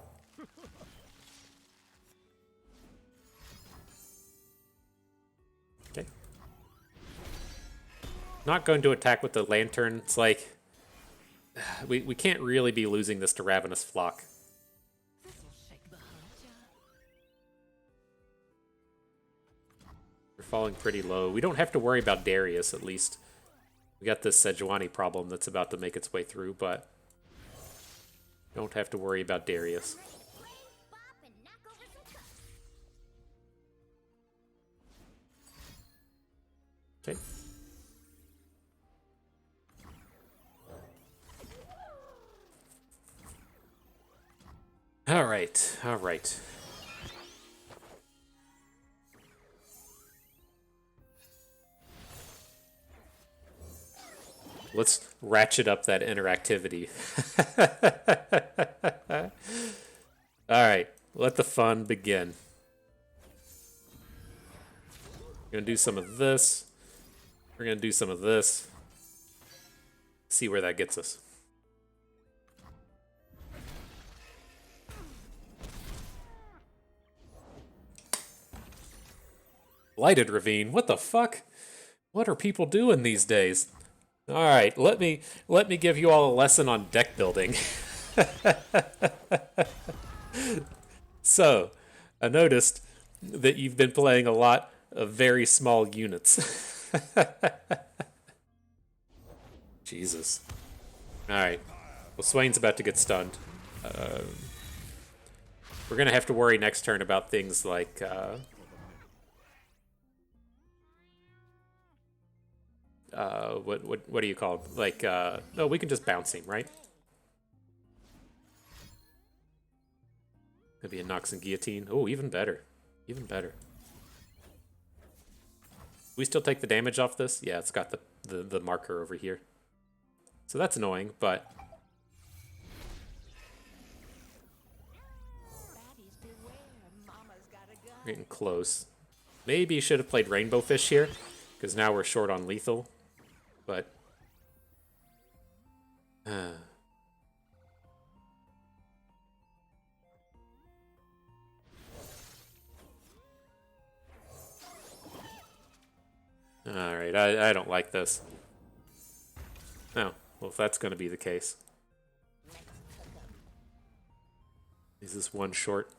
Okay. Not going to attack with the lantern. It's like... We can't really be losing this to Ravenous Flock. This'll shake the hunter. We're falling pretty low. We don't have to worry about Darius, at least. We got this Sejuani problem that's about to make its way through, but... don't have to worry about Darius. Okay. All right, all right. Let's ratchet up that interactivity. All right, let the fun begin. We're gonna do some of this. We're gonna do some of this. See where that gets us. Blighted Ravine. What the fuck? What are people doing these days? All right, let me give you all a lesson on deck building. So, I noticed that you've been playing a lot of very small units. Jesus. All right. Well, Swain's about to get stunned. We're gonna have to worry next turn about things like. What do you call it? Like, no, we can just bounce him, right? Maybe a Nox and Guillotine. Oh, even better. Even better. We still take the damage off this? Yeah, it's got the marker over here. So that's annoying, but... Baddies beware, Mama's got a gun. getting close. Maybe you should have played Rainbow Fish here, because now we're short on lethal. But... Alright, I don't like this. Oh, well if that's going to be the case. Is this one short?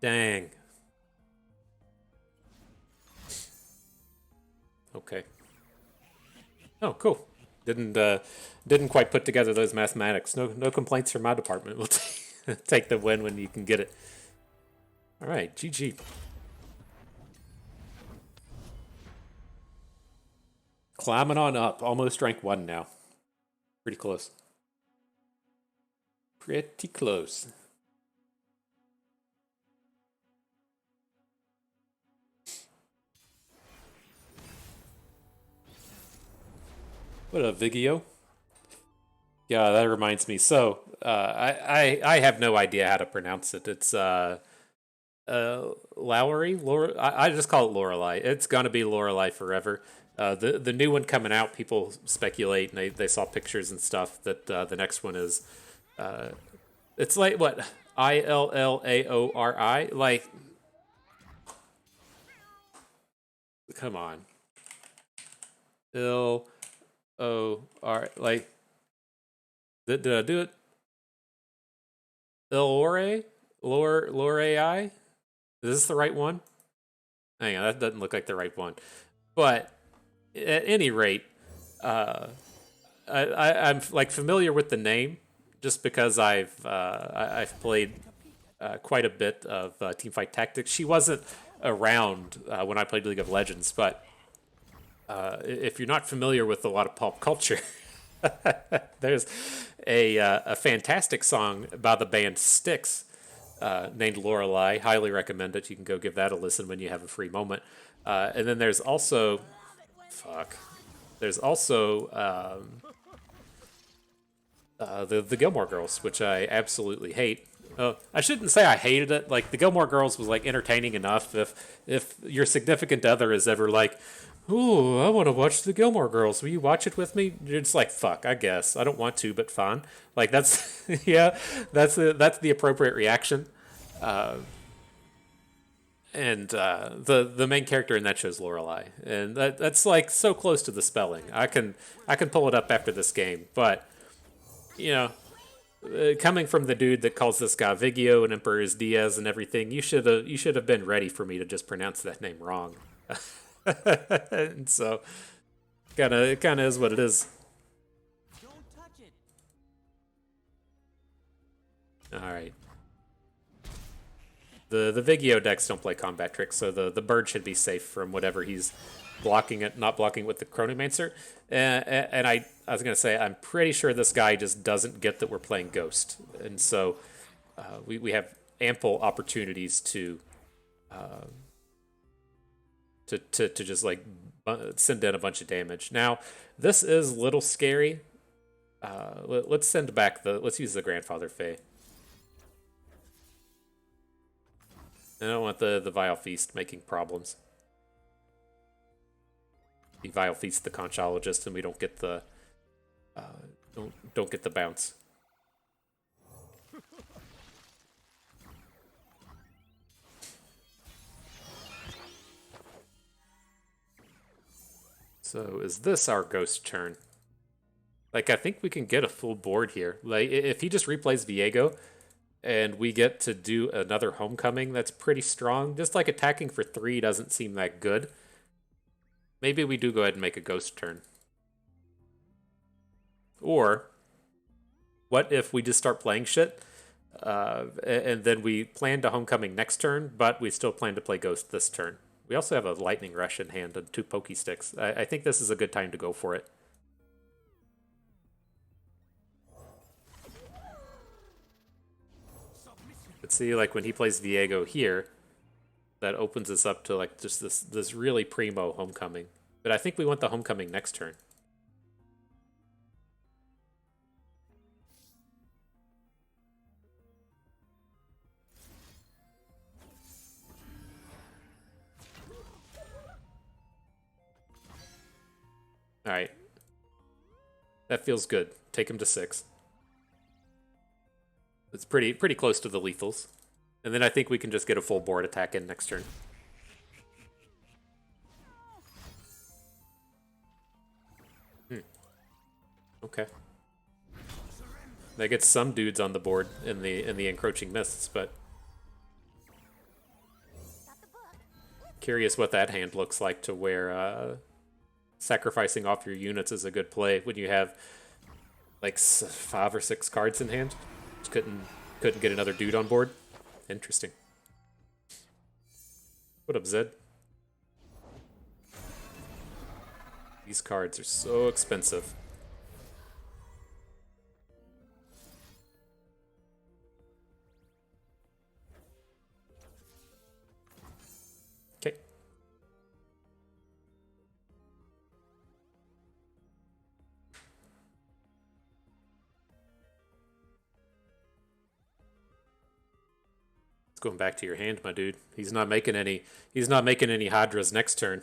Dang. Okay. Oh, cool. Didn't quite put together those mathematics. No complaints from my department. We'll take the win when you can get it. All right, GG. Climbing on up. Almost rank 1 now. Pretty close. Pretty close. What up, Vigio? Yeah, that reminds me. So, I have no idea how to pronounce it. It's Lowry. I just call it Lorelei. It's gonna be Lorelei forever. The new one coming out, people speculate and they saw pictures and stuff that the next one is. It's like what Illaori. Like, come on. L-O-R, like, did I do it? Lore? Lore-I? Is this the right one? Hang on, that doesn't look like the right one. But at any rate, uh, I'm like familiar with the name just because I've played quite a bit of Teamfight Tactics. She wasn't around when I played League of Legends, but if you're not familiar with a lot of pop culture, there's a fantastic song by the band Styx named Lorelei. Highly recommend it. You can go give that a listen when you have a free moment. And then there's also, fuck, there's also the Gilmore Girls, which I absolutely hate. I shouldn't say I hated it. Like the Gilmore Girls was like entertaining enough. If your significant other is ever like, "Ooh, I want to watch the Gilmore Girls. Will you watch it with me?" You're just like, "Fuck, I guess I don't want to, but fine." Like that's yeah, that's the appropriate reaction. And the main character in that show is Lorelai, and that's like so close to the spelling. I can pull it up after this game, but you know, coming from the dude that calls this guy Vigio and Emperor's Diaz and everything, you should have been ready for me to just pronounce that name wrong. And so, kind of is what it is. Don't touch it. All right. The Vigio decks don't play combat tricks, so the bird should be safe from whatever he's blocking it, not blocking with the Chronomancer. And I was gonna say I'm pretty sure this guy just doesn't get that we're playing Ghost, and so we have ample opportunities to just like send in a bunch of damage. Now this is a little scary. Let's send back let's use the Grandfather Fae. I don't want the Vile Feast making problems. The Vile Feast the Conchologist, and we don't get the don't get the bounce. So is this our ghost turn? Like I think we can get a full board here. Like if he just replays Viego, and we get to do another homecoming that's pretty strong. Just like attacking for 3 doesn't seem that good. Maybe we do go ahead and make a ghost turn. Or, what if we just start playing shit, and then we plan to homecoming next turn, but we still plan to play ghost this turn. We also have a lightning rush in hand and 2 pokey sticks. I think this is a good time to go for it. Let's see, like when he plays Viego here, that opens us up to like just this really primo homecoming. But I think we want the homecoming next turn. All right, that feels good. Take him to 6. It's pretty close to the lethals. And then I think we can just get a full board attack in next turn. Okay. That gets some dudes on the board in the encroaching mists, but curious what that hand looks like to where sacrificing off your units is a good play when you have like 5 or 6 cards in hand. Just couldn't get another dude on board. Interesting. What up, Zed? These cards are so expensive. Okay. It's going back to your hand, my dude. He's not making any Hydras next turn.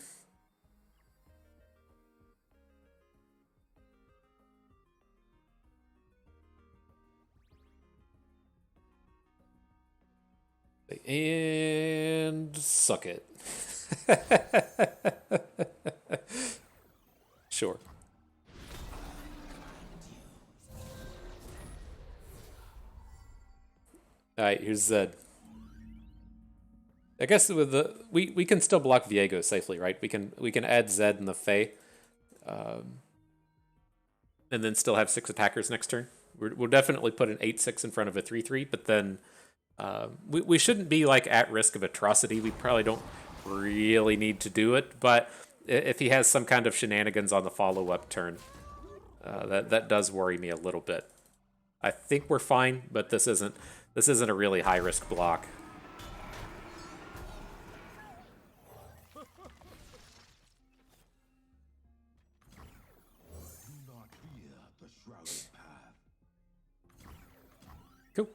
And suck it. Sure. here's Zed. I guess with the we can still block Viego safely, right? We can add Zed and the Fae, and then still have 6 attackers next turn. We'll definitely put an 8/6 in front of a 3/3, but then we shouldn't be like at risk of atrocity. We probably don't really need to do it, but if he has some kind of shenanigans on the follow-up turn, that does worry me a little bit. I think we're fine, but this isn't a really high-risk block. Cool.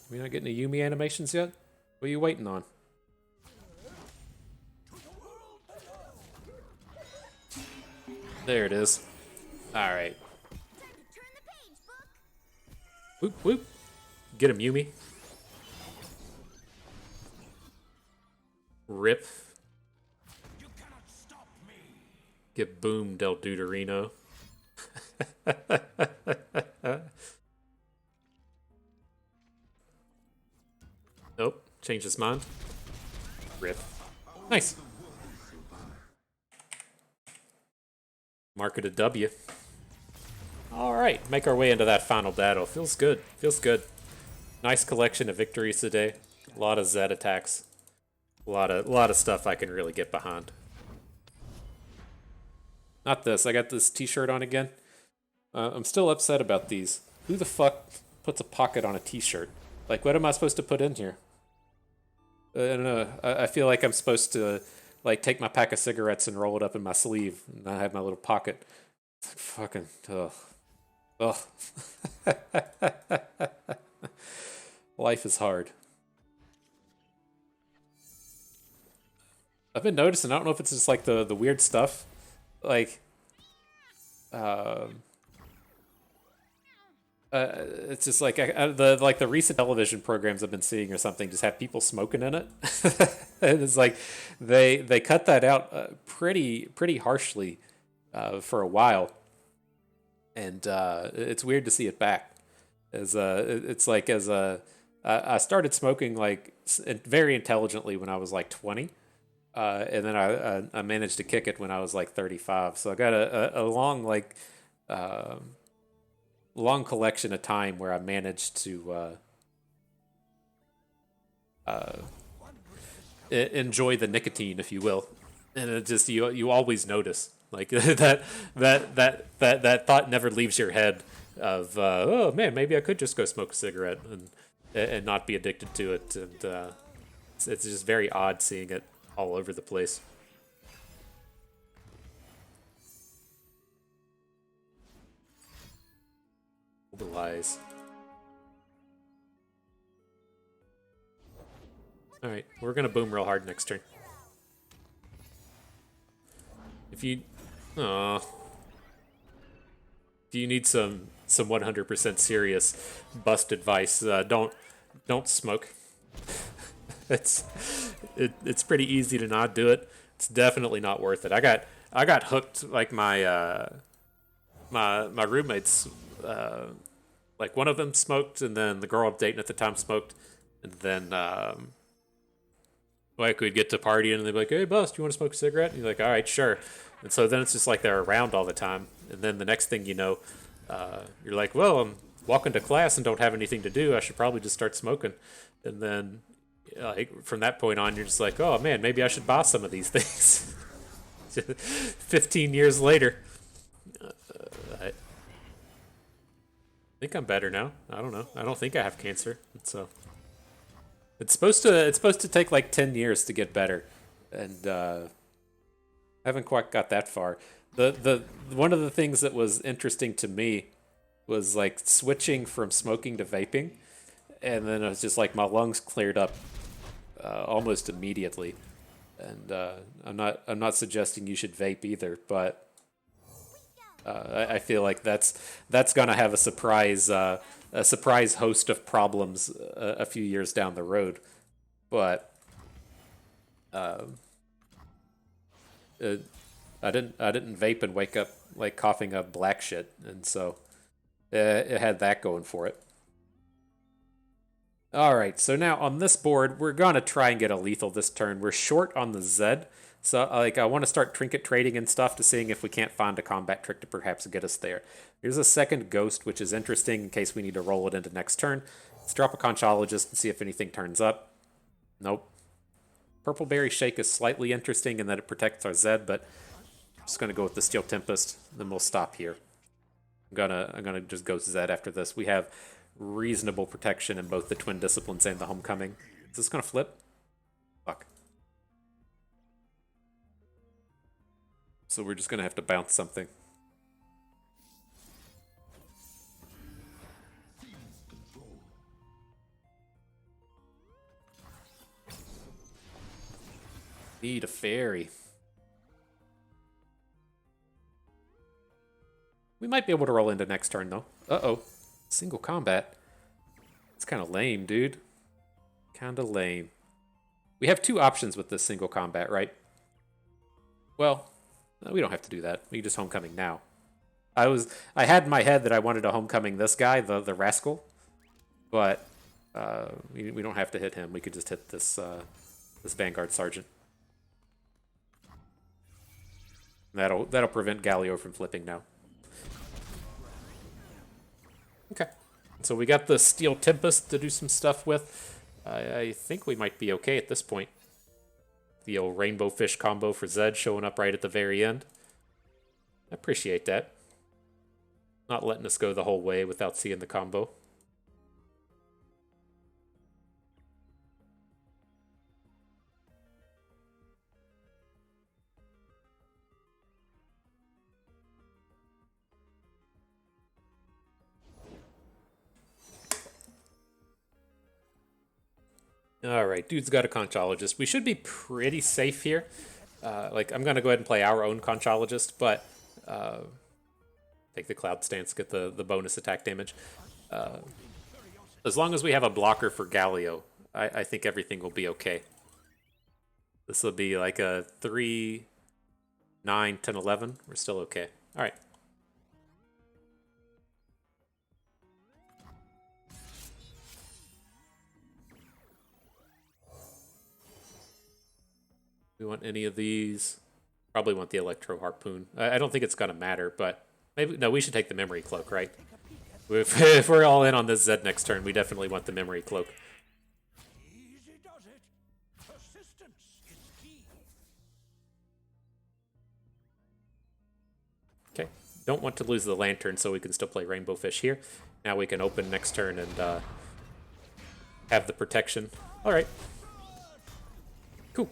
We not getting the Yuumi animations yet? What are you waiting on? There it is. All right. Whoop whoop. Get him, Yuumi. Rip. Get boomed, Del Deuterino. Nope. Change his mind. Rip. Nice. Mark it a W. Alright, make our way into that final battle. Feels good. Feels good. Nice collection of victories today. A lot of Zed attacks. A lot of stuff I can really get behind. Not this. I got this t-shirt on again. I'm still upset about these. Who the fuck puts a pocket on a t-shirt? Like, what am I supposed to put in here? I don't know. I feel like I'm supposed to, like, take my pack of cigarettes and roll it up in my sleeve, and I have my little pocket. Fucking, ugh. Ugh. Life is hard. I've been noticing, I don't know if it's just, like, the weird stuff. Like, it's just like the recent television programs I've been seeing or something just have people smoking in it. And it's like they cut that out pretty harshly for a while, and it's weird to see it back. It's like I started smoking like very intelligently when I was like 20. And then I managed to kick it when I was like 35. So I got a long like long collection of time where I managed to enjoy the nicotine, if you will. And it just you always notice like that thought never leaves your head of oh man, maybe I could just go smoke a cigarette and not be addicted to it. And it's just very odd seeing it all over the place. Mobilize. Alright, we're gonna boom real hard next turn. If you... Aww. If you need some 100% serious bust advice, don't smoke. It's pretty easy to not do it. It's definitely not worth it. I got hooked. Like my my roommates, like one of them smoked, and then the girl I'm dating at the time smoked, and then like we'd get to partying, and they'd be like, "Hey, Bust, you want to smoke a cigarette?" And you're like, "All right, sure." And so then it's just like they're around all the time, and then the next thing you know, you're like, "Well, I'm walking to class and don't have anything to do. I should probably just start smoking," and then. Like from that point on, you're just like, oh man, maybe I should buy some of these things. 15 years later, I think I'm better now. I don't know. I don't think I have cancer, so it's supposed to take like 10 years to get better, and I haven't quite got that far. The one of the things that was interesting to me was like switching from smoking to vaping, and then it was just like my lungs cleared up almost immediately. And I'm not suggesting you should vape either, but I feel like that's gonna have a surprise host of problems a few years down the road. But I didn't vape and wake up like coughing up black shit, and so it had that going for it. Alright, so now on this board, we're going to try and get a lethal this turn. We're short on the Zed, so like I want to start trinket trading and stuff to seeing if we can't find a combat trick to perhaps get us there. Here's a second Ghost, which is interesting in case we need to roll it into next turn. Let's drop a Conchologist and see if anything turns up. Nope. Purple Berry Shake is slightly interesting in that it protects our Zed, but I'm just going to go with the Steel Tempest, then we'll stop here. I'm gonna just go Zed after this. We have reasonable protection in both the Twin Disciplines and the Homecoming. Is this gonna flip? Fuck. So we're just gonna have to bounce something. Need a fairy. We might be able to roll into next turn, though. Uh-oh. Single combat. It's kind of lame, dude. Kind of lame. We have two options with this single combat, right? Well, we don't have to do that. We can just Homecoming now. I had in my head that I wanted to Homecoming this guy, the Rascal. But we don't have to hit him. We could just hit this this Vanguard Sergeant. That'll prevent Galio from flipping now. Okay, so we got the Steel Tempest to do some stuff with. I think we might be okay at this point. The old Rainbow Fish combo for Zed showing up right at the very end. I appreciate that. Not letting us go the whole way without seeing the combo. Alright, dude's got a Conchologist. We should be pretty safe here. Like, I'm going to go ahead and play our own Conchologist, but take the Cloud Stance, get the bonus attack damage. As long as we have a blocker for Galio, I think everything will be okay. This will be like a 3, 9, 10, 11. We're still okay. Alright. We want any of these. Probably want the Electro Harpoon. I don't think it's going to matter, but maybe no, we should take the Memory Cloak, right? If we're all in on this Zed next turn, we definitely want the Memory Cloak. Easy does it. Persistence is key. Okay. Don't want to lose the Lantern, so we can still play Rainbow Fish here. Now we can open next turn and have the protection. All right. Cool.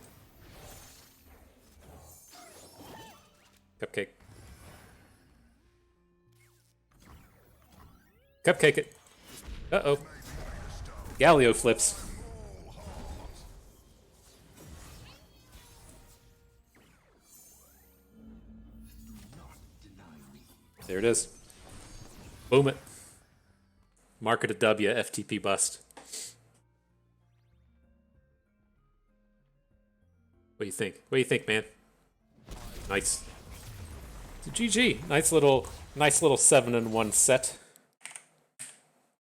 Cupcake. Cupcake it. Uh-oh. Galio flips. There it is. Boom it. Mark it a W, FTP bust. What do you think? What do you think, man? Nice. GG. Nice little 7-in-1 set.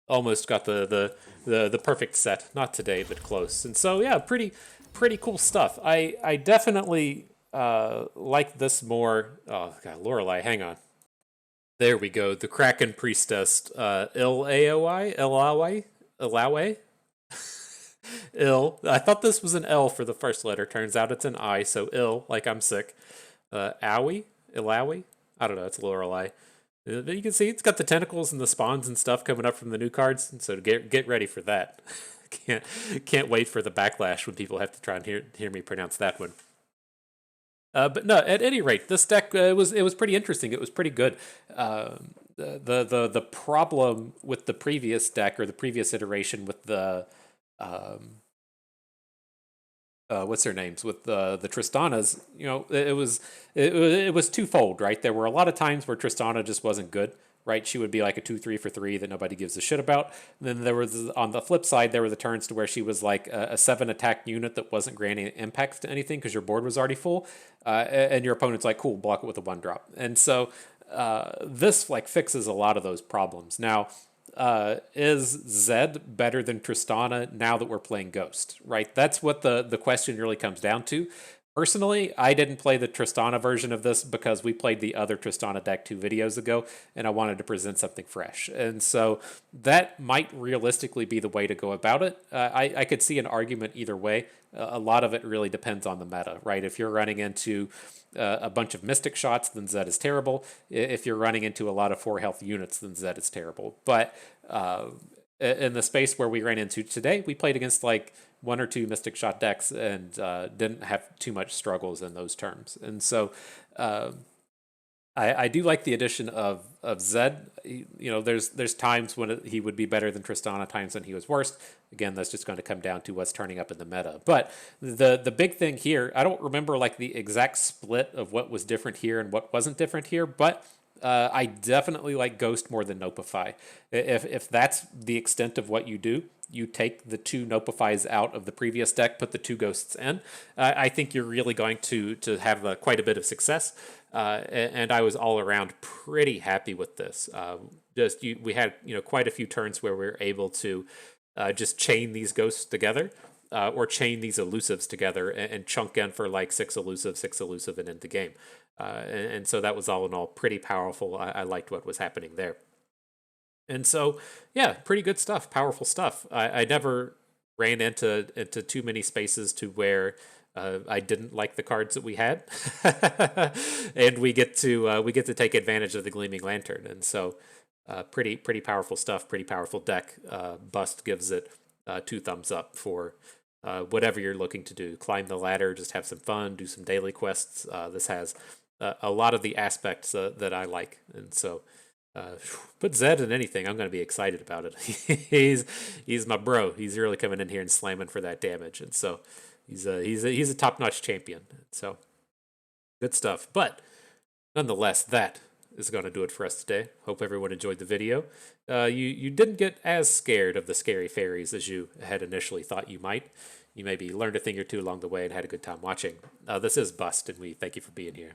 Almost got the perfect set. Not today, but close. And so yeah, pretty cool stuff. I definitely like this more. Oh god, Lorelei, hang on. There we go. The Kraken Priestess. Ilaoi. Ill. I thought this was an L for the first letter. Turns out it's an I. So ill, like I'm sick. Ilaoi. I don't know. It's Lorelei. But you can see it's got the tentacles and the spawns and stuff coming up from the new cards, and so get ready for that. can't wait for the backlash when people have to try and hear me pronounce that one. But no, at any rate, this deck it was pretty interesting. It was pretty good. The problem with the previous deck or the previous iteration with the what's their names with the Tristanas, you know, it was twofold, right? There were a lot of times where Tristana just wasn't good, right? She would be like a 2/3 for 3 that nobody gives a shit about. And then there was, on the flip side, there were the turns to where she was like a 7 attack unit that wasn't granting impacts to anything because your board was already full, and your opponent's like, cool, block it with a 1-drop. And so this like fixes a lot of those problems. Now, is Zed better than Tristana now that we're playing Ghost? Right, that's what the question really comes down to. Personally, I didn't play the Tristana version of this because we played the other Tristana deck 2 videos ago, and I wanted to present something fresh. And so that might realistically be the way to go about it. I could see an argument either way. A lot of it really depends on the meta, right? If you're running into a bunch of Mystic shots, then Zed is terrible. If you're running into a lot of 4 health units, then Zed is terrible. But in the space where we ran into today, we played against like 1 or 2 Mystic Shot decks and didn't have too much struggles in those terms. And so I do like the addition of Zed. There's times when he would be better than Tristana, times when he was worse. Again, that's just going to come down to what's turning up in the meta. But the big thing here, I don't remember like the exact split of what was different here and what wasn't different here, but I definitely like Ghost more than Nopify. If that's the extent of what you do, you take the 2 Nopifies out of the previous deck, put the 2 Ghosts in. I think you're really going to have quite a bit of success. And I was all around pretty happy with this. We had quite a few turns where we were able to just chain these Ghosts together. Or chain these elusives together and chunk in for like 6 elusive, and end the game. And so that was all in all pretty powerful. I liked what was happening there. And so, yeah, pretty good stuff, powerful stuff. I never ran into too many spaces to where I didn't like the cards that we had, and we get to take advantage of the Gleaming Lantern. And so, pretty powerful stuff, pretty powerful deck. Bust gives it 2 thumbs up for whatever you're looking to do. Climb the ladder, just have some fun, do some daily quests. This has a lot of the aspects that I like, and so. Put Zed in anything, I'm going to be excited about it. he's my bro. He's really coming in here and slamming for that damage, and so he's a top-notch champion. So good stuff. But nonetheless, that is going to do it for us today. Hope everyone enjoyed the video. You didn't get as scared of the scary fairies as you had initially thought you might. You maybe learned a thing or two along the way and had a good time watching. This is Bust, and we thank you for being here.